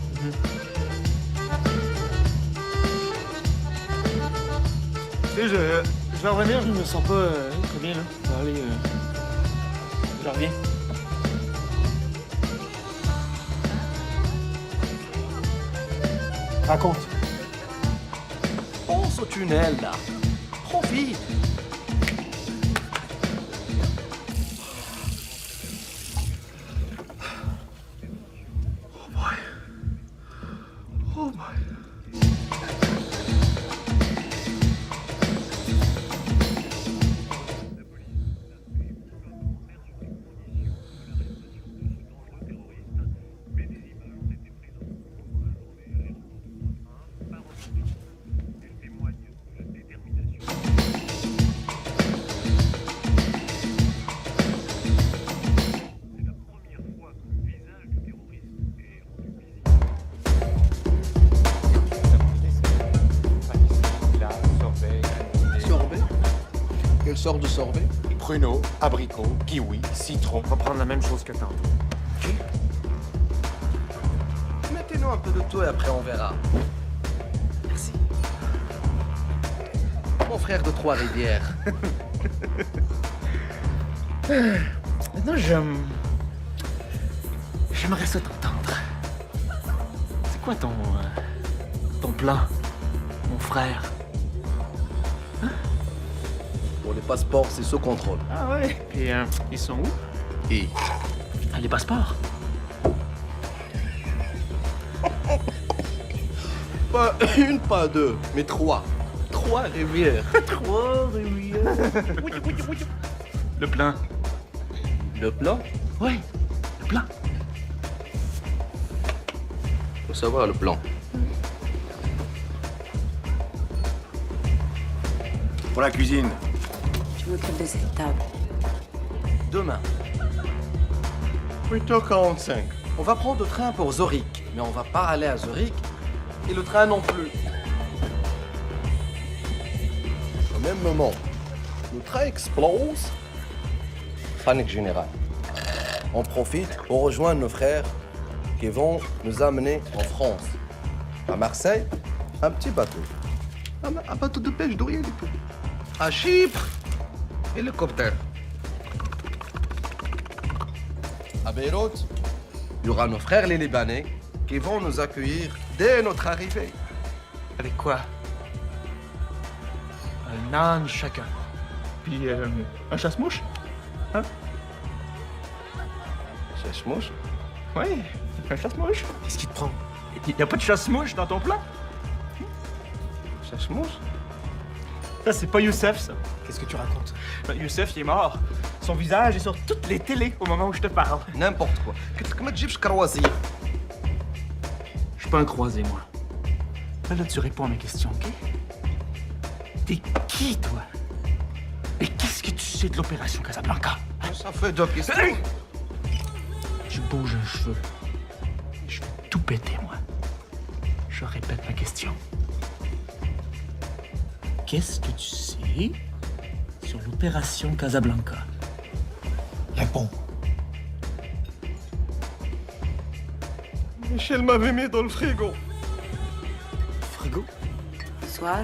Tu sais, je vais revenir, je me sens pas très bien là. Ça va aller. Je reviens. Raconte. Pense au tunnel là. Profite. Oh boy. Sorbet? Quelle sorte de sorbet? Pruneau, abricot, kiwi, citron. On va prendre la même chose que tantôt. Mettez-nous un peu de tout et après on verra. Merci. Mon frère de Trois-Rivières. Maintenant, j'aimerais ça t'entendre. C'est quoi ton plan, mon frère? Pour les passeports, c'est sous contrôle. Ah ouais? Et ils sont où? Et Ah, les passeports? pas une, pas deux, mais trois. Trois rivières. Trois rivières. Le plan? Le plan? Ouais, le plan. Faut savoir le plan. Pour la cuisine. Je m'occupe de cette table. Demain. 8h45. On va prendre le train pour Zurich, mais on va pas aller à Zurich. Et le train non plus. Au même moment, le train explose. Panique générale. On profite pour rejoindre nos frères qui vont nous amener en France. À Marseille, un petit bateau. Un bateau de pêche de rien du tout. À Chypre, hélicoptère. À Beyrouth, y aura nos frères les Libanais qui vont nous accueillir dès notre arrivée. Avec quoi? Un âne chacun. Puis un chasse-mouche? Hein? Chasse-mouche? Oui, un chasse-mouche. Qu'est-ce qui te prend? Il n'y a pas de chasse-mouche dans ton plan? Chasse-mouche? Ça, c'est pas Youssef, ça. Qu'est-ce que tu racontes? Youssef, il est mort. Son visage est sur toutes les télés au moment où je te parle. N'importe quoi. Comment tu dis croisé? Je suis pas un croisé, moi. Là, tu réponds à mes questions, OK? T'es qui, toi? Et qu'est-ce que tu sais de l'opération Casablanca? Ça fait 2 questions. Tu bouges un cheveu. Je vais tout péter, moi. Je répète ma question. Qu'est-ce que tu sais sur l'opération Casablanca? Réponds. Michel m'avait mis dans le frigo. Frigo? Soir.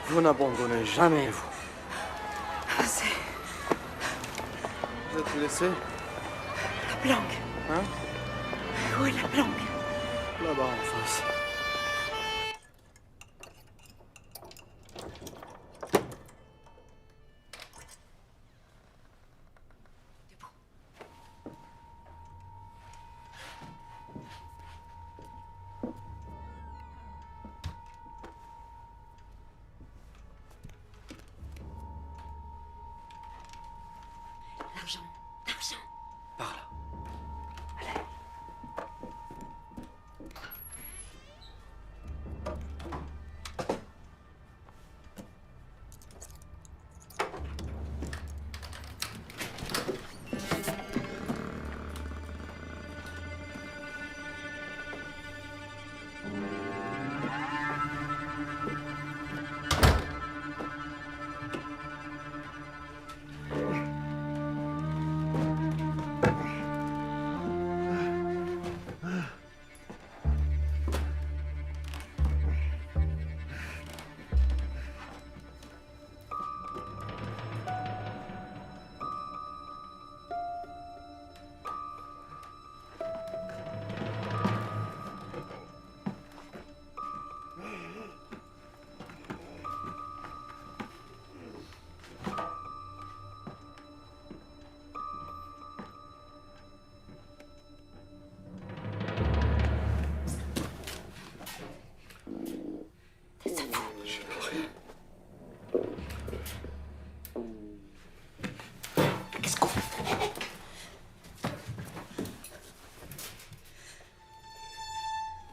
Vous n'abandonnez jamais, vous. C'est Vous êtes laissé? la planque. Hein? Où est la planque? Là-bas en face. L'argent. L'argent. Par là.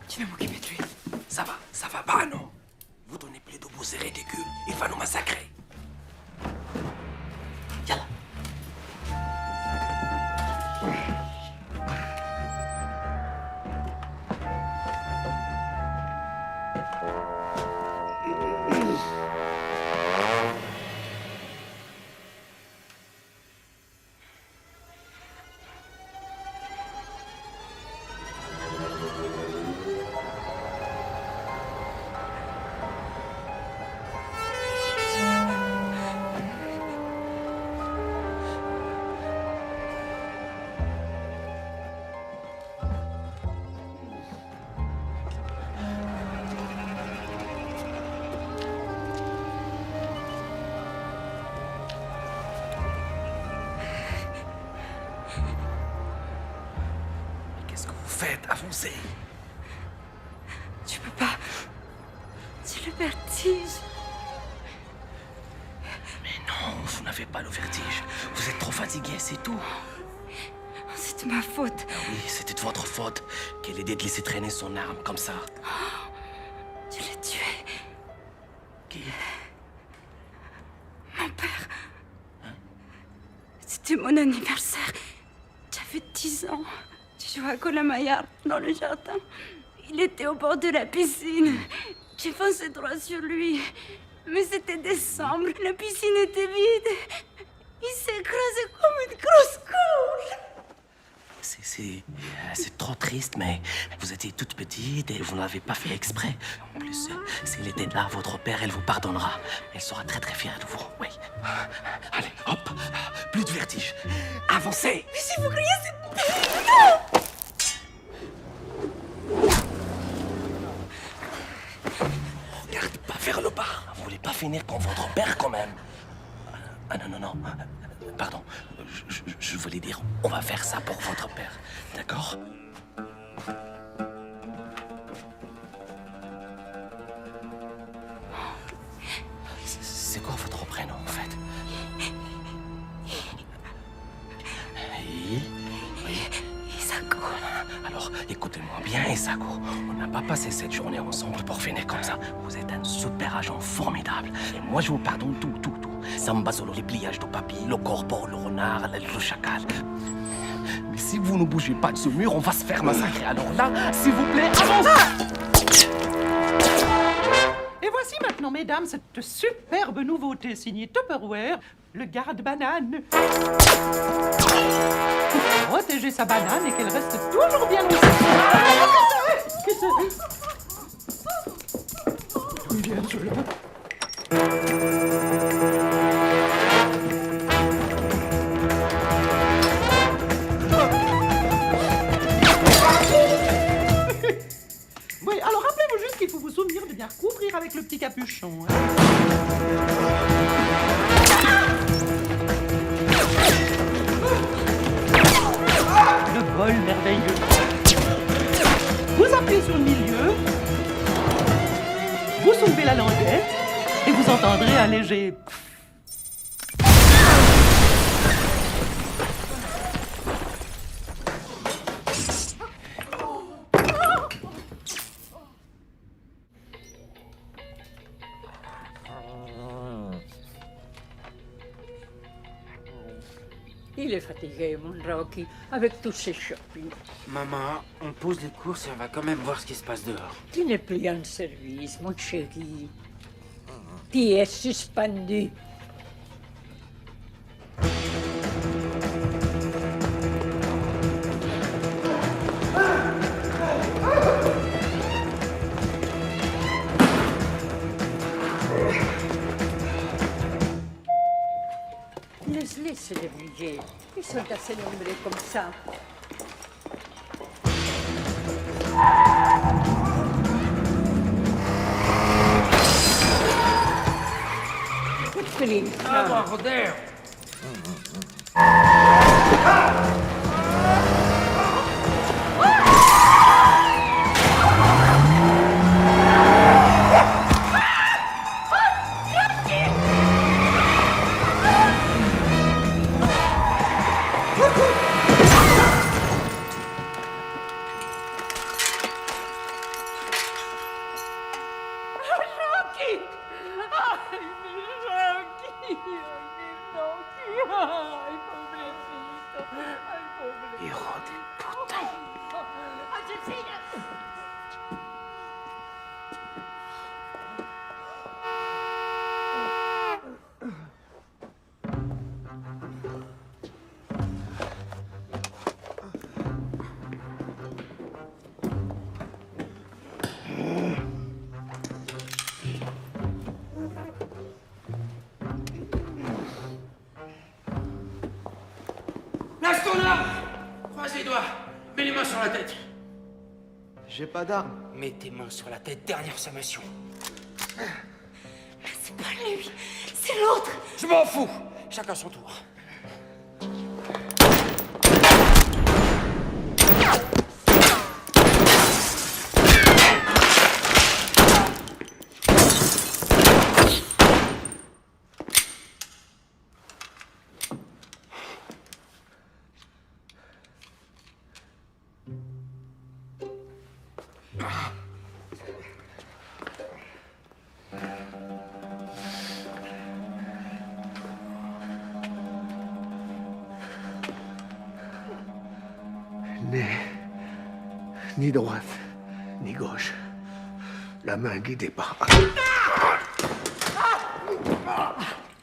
Tu vas m'occuper de lui. Ça va pas, non? Vous donnez plus de vous, c'est ridicule. Il va nous massacrer. Yalla. Faites, avancez. Tu peux pas. C'est le vertige. Mais non, vous n'avez pas le vertige. Vous êtes trop fatigué, c'est tout. C'est de ma faute. Ah oui, c'était de votre faute qu'elle ait de laisser traîner son arme comme ça. Tu l'as tué. Qui? Mon père. C'était mon anniversaire. J'avais 10 ans. Je jouais à Colamaillard dans le jardin. Il était au bord de la piscine. J'ai foncé droit sur lui. Mais c'était décembre. La piscine était vide. Il s'est écrasé comme une grosse couche. C'est trop triste, mais vous étiez toute petite et vous ne l'avez pas fait exprès. En plus, s'il était là, votre père, elle vous pardonnera. Elle sera très très fière de vous, oui. Allez, hop, plus de vertige. Avancez. Mais si vous criez, c'est... Regarde pas vers le bas. Vous voulez pas finir comme votre père, quand même. Ah non. Pardon. Je voulais dire, on va faire ça pour votre père. D'accord? C'est quoi votre prénom, en fait? Isako. Alors, écoutez-moi bien, Isako. On n'a pas passé cette journée ensemble pour finir comme ça. Vous êtes un super agent formidable. Et moi, je vous pardonne tout. Samba solo, les pliages de papier, le corbeau, le renard, le chacal. Mais si vous ne bougez pas de ce mur, on va se faire massacrer. Alors là, s'il vous plaît, avancez! Et voici maintenant, mesdames, cette superbe nouveauté signée Tupperware, le garde-banane. Pour protéger sa banane et qu'elle reste toujours bien aussi. D'où il vient celui-là? Oui, alors rappelez-vous juste qu'il faut vous souvenir de bien couvrir avec le petit capuchon. Hein. Le bol merveilleux. Vous appuyez sur le milieu, vous soulevez la languette et vous entendrez un léger... Il est fatigué, mon Rocky, avec tous ces shopping. Maman, on pose les courses et on va quand même voir ce qui se passe dehors. Tu n'es plus en service, mon chéri. Tu es suspendu. Laisse-les se débrouiller. Ils sont assez nombreux comme ça. Ah, joder! Place ton arme! Croise les doigts. Mets les mains sur la tête. J'ai pas d'arme. Mets tes mains sur la tête, dernière sommation. C'est pas lui, c'est l'autre. Je m'en fous. Chacun son tour. Ni droite, ni gauche. La main guidée par...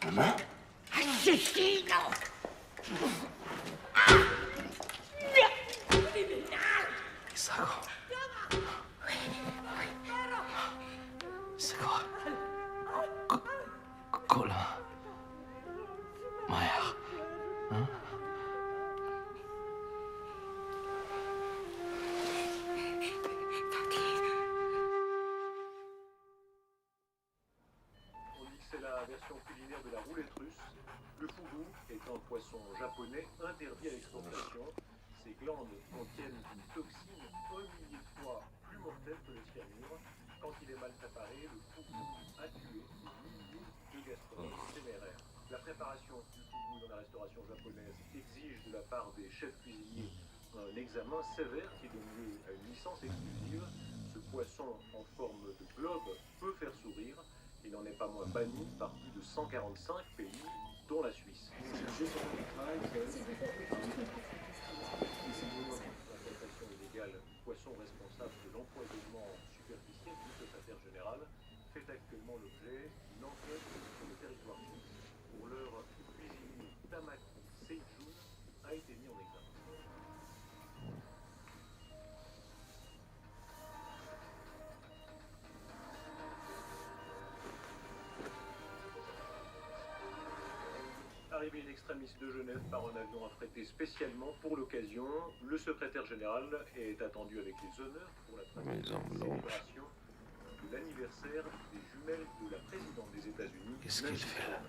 Maman? Assassino! Isago. Isago. Colin. Mère. Hein? On dit que c'est la version culinaire de la roulette russe. Le fugu est un poisson japonais interdit à l'exportation. Ses glandes contiennent une toxine 1 millier de fois plus mortelle que le cyanure. Quand il est mal préparé, le fugu a tué des milliers de gastronomes téméraires. La préparation du fugu dans la restauration japonaise exige de la part des chefs cuisiniers un examen sévère qui donne lieu à une licence exclusive. Ce poisson en forme de globe peut faire sourire. Il n'en est pas moins banni par plus de 145 pays, dont la Suisse. L'implantation illégale du poisson responsable de l'empoisonnement superficiel du secrétaire général fait actuellement l'objet d'une enquête sur le territoire suisse. Pour l'heure, le cuisinier Tamaki Seijun a été mis en examen. Arrivé in extremis de Genève par un avion affrété spécialement pour l'occasion, le secrétaire général est attendu avec les honneurs pour la célébration de l'anniversaire des jumelles de la présidente des États-Unis. Qu'est-ce qu'il fait là?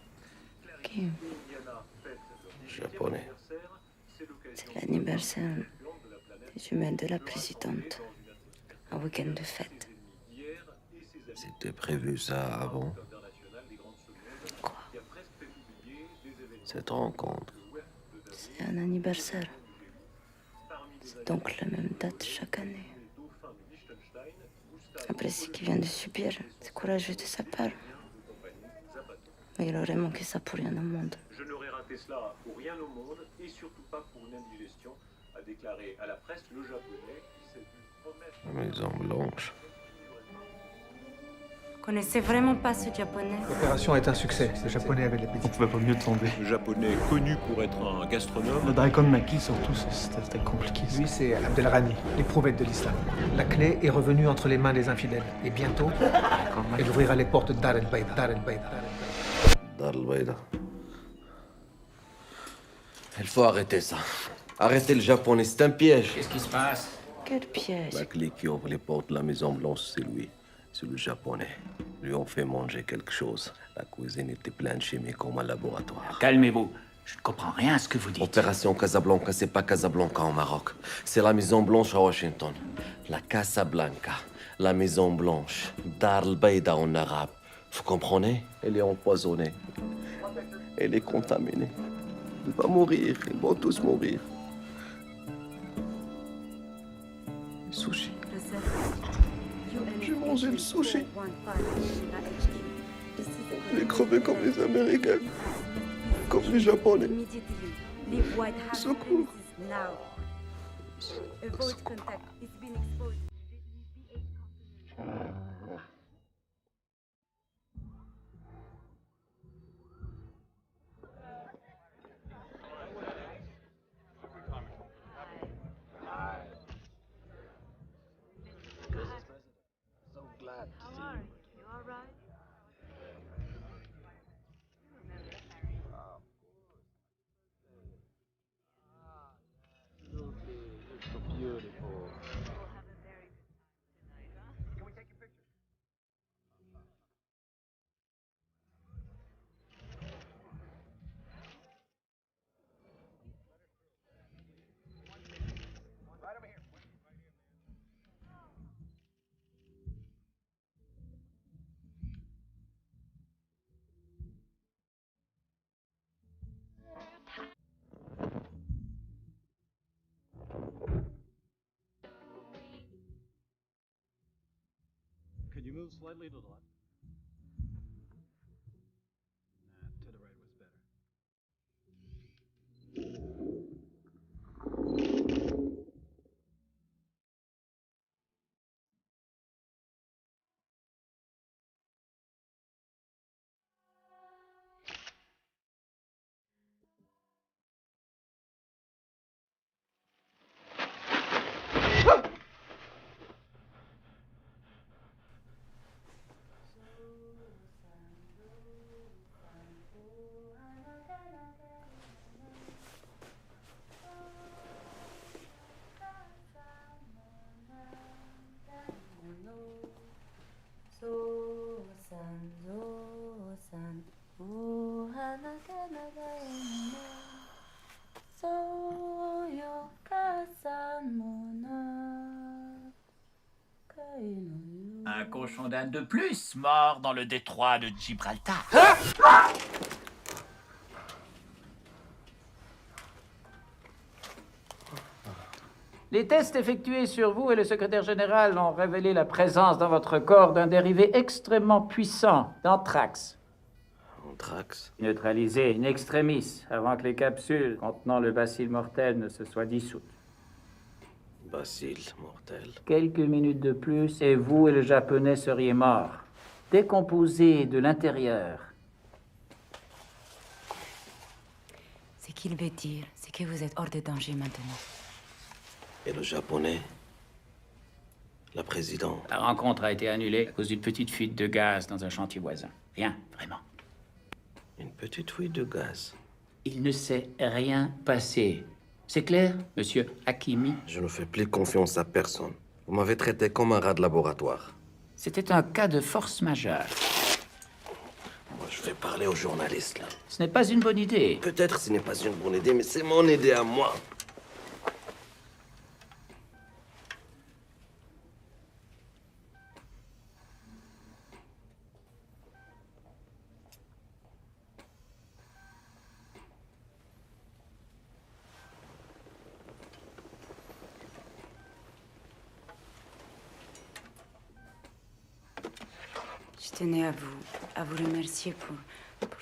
Kim, Japonais. c'est l'anniversaire des jumelles de la présidente. Un week-end de fête. C'était prévu ça avant? Quoi? Cette rencontre. C'est un anniversaire. C'est donc la même date chaque année. Après ce qu'il vient de subir, c'est courageux de sa part. Mais il aurait manqué ça pour rien au monde. Je n'aurais raté cela pour rien au monde et surtout pas pour une indigestion, a déclaré à la presse le japonais qui s'est vu promettre. La Maison Blanche. Vous connaissez vraiment pas ce japonais? L'opération est un succès. Ce japonais avait l'appétit. On pouvait pas mieux tomber. Le japonais connu pour être un gastronome. Le Daikon Maki, surtout, c'était compliqué. Lui, c'est Abdelrani, l'éprouvette de l'islam. La clé est revenue entre les mains des infidèles. Et bientôt, elle ouvrira les portes de Dar el-Baïda. Dar el-Baïda. Dar el-Baïda. Il faut arrêter ça. Arrêtez le japonais, c'est un piège. Qu'est-ce qui se passe? Quel piège? La clé qui ouvre les portes de la Maison Blanche, c'est lui. C'est le japonais. Lui ont fait manger quelque chose. La cuisine était pleine de chimie comme un laboratoire. Calmez-vous. Je ne comprends rien à ce que vous dites. Opération Casablanca, c'est pas Casablanca au Maroc. C'est la Maison Blanche à Washington. La Casablanca, la Maison Blanche, Dar el-Baïda en arabe. Vous comprenez? Elle est empoisonnée. Elle est contaminée. Elle va mourir. Ils vont tous mourir. Sushi. J'ai mangé le sushi. J'ai crevé comme les Américains. Comme les Japonais. Secours. you move slightly to the left? To the right was better. Un cochon d'Inde de plus, mort dans le détroit de Gibraltar. Les tests effectués sur vous et le secrétaire général ont révélé la présence dans votre corps d'un dérivé extrêmement puissant d'anthrax. Anthrax? Neutralisé in extremis avant que les capsules contenant le bacille mortel ne se soient dissoutes. Bacille mortel. Quelques minutes de plus et vous et le Japonais seriez morts, décomposés de l'intérieur. Ce qu'il veut dire, c'est que vous êtes hors de danger maintenant. Et le Japonais? La présidente? La rencontre a été annulée à cause d'une petite fuite de gaz dans un chantier voisin. Rien, vraiment. Une petite fuite de gaz? Il ne s'est rien passé. C'est clair, monsieur Hakimi? Je ne fais plus confiance à personne. Vous m'avez traité comme un rat de laboratoire. C'était un cas de force majeure. Moi, je vais parler aux journalistes, là. Ce n'est pas une bonne idée. Peut-être ce n'est pas une bonne idée, mais c'est mon idée à moi. Je tenais à vous remercier pour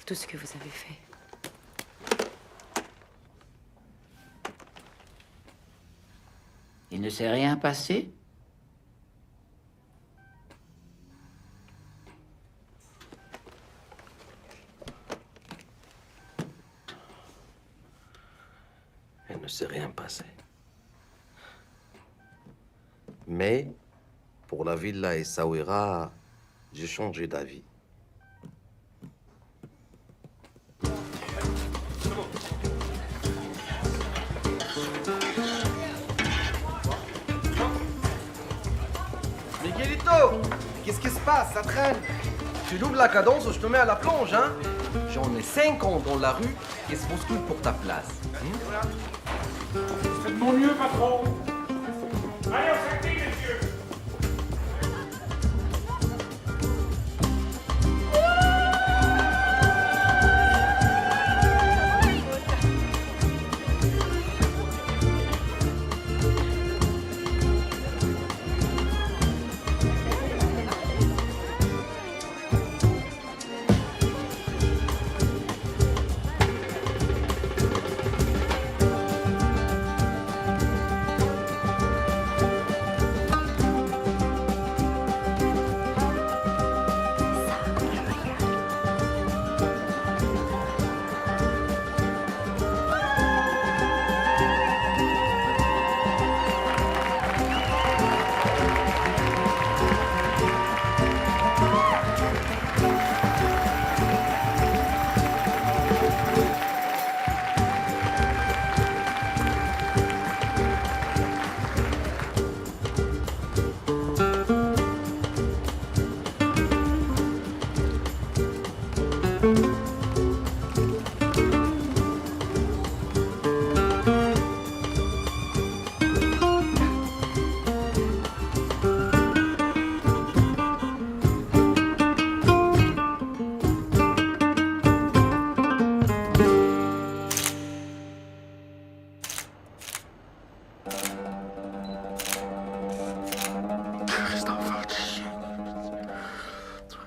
tout ce que vous avez fait. Il ne s'est rien passé? Il ne s'est rien passé. Mais, pour la villa Essaouira, j'ai changé d'avis. Miguelito, qu'est-ce qui se passe? Ça traîne. Tu doubles la cadence ou je te mets à la plonge, hein? J'en ai 50 dans la rue qui se bousculent pour ta place. Faites de mon mieux, patron. Allez, on s'active, messieurs.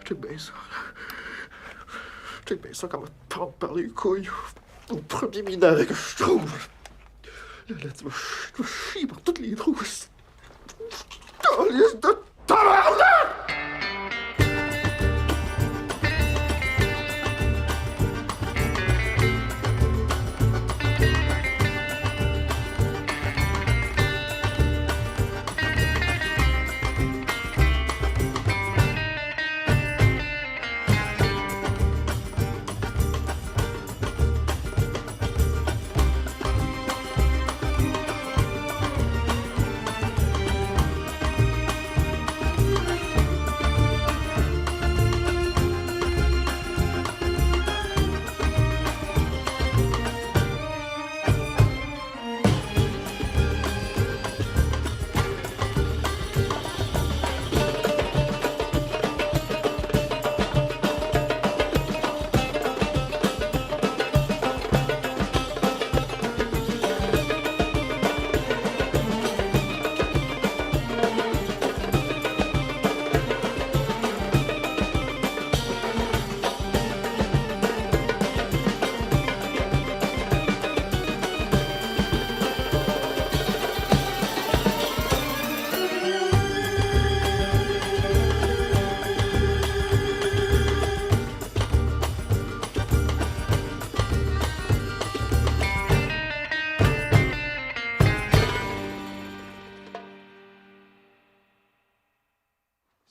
te baise. Je te baise comme un par les couilles. Au premier minaret que je trouve. Là, tu vas chier par toutes les trous. Calice de tabarnak!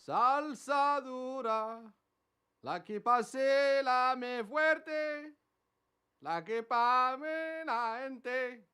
Salsa dura, la que pase la me fuerte, la que pa' me la gente.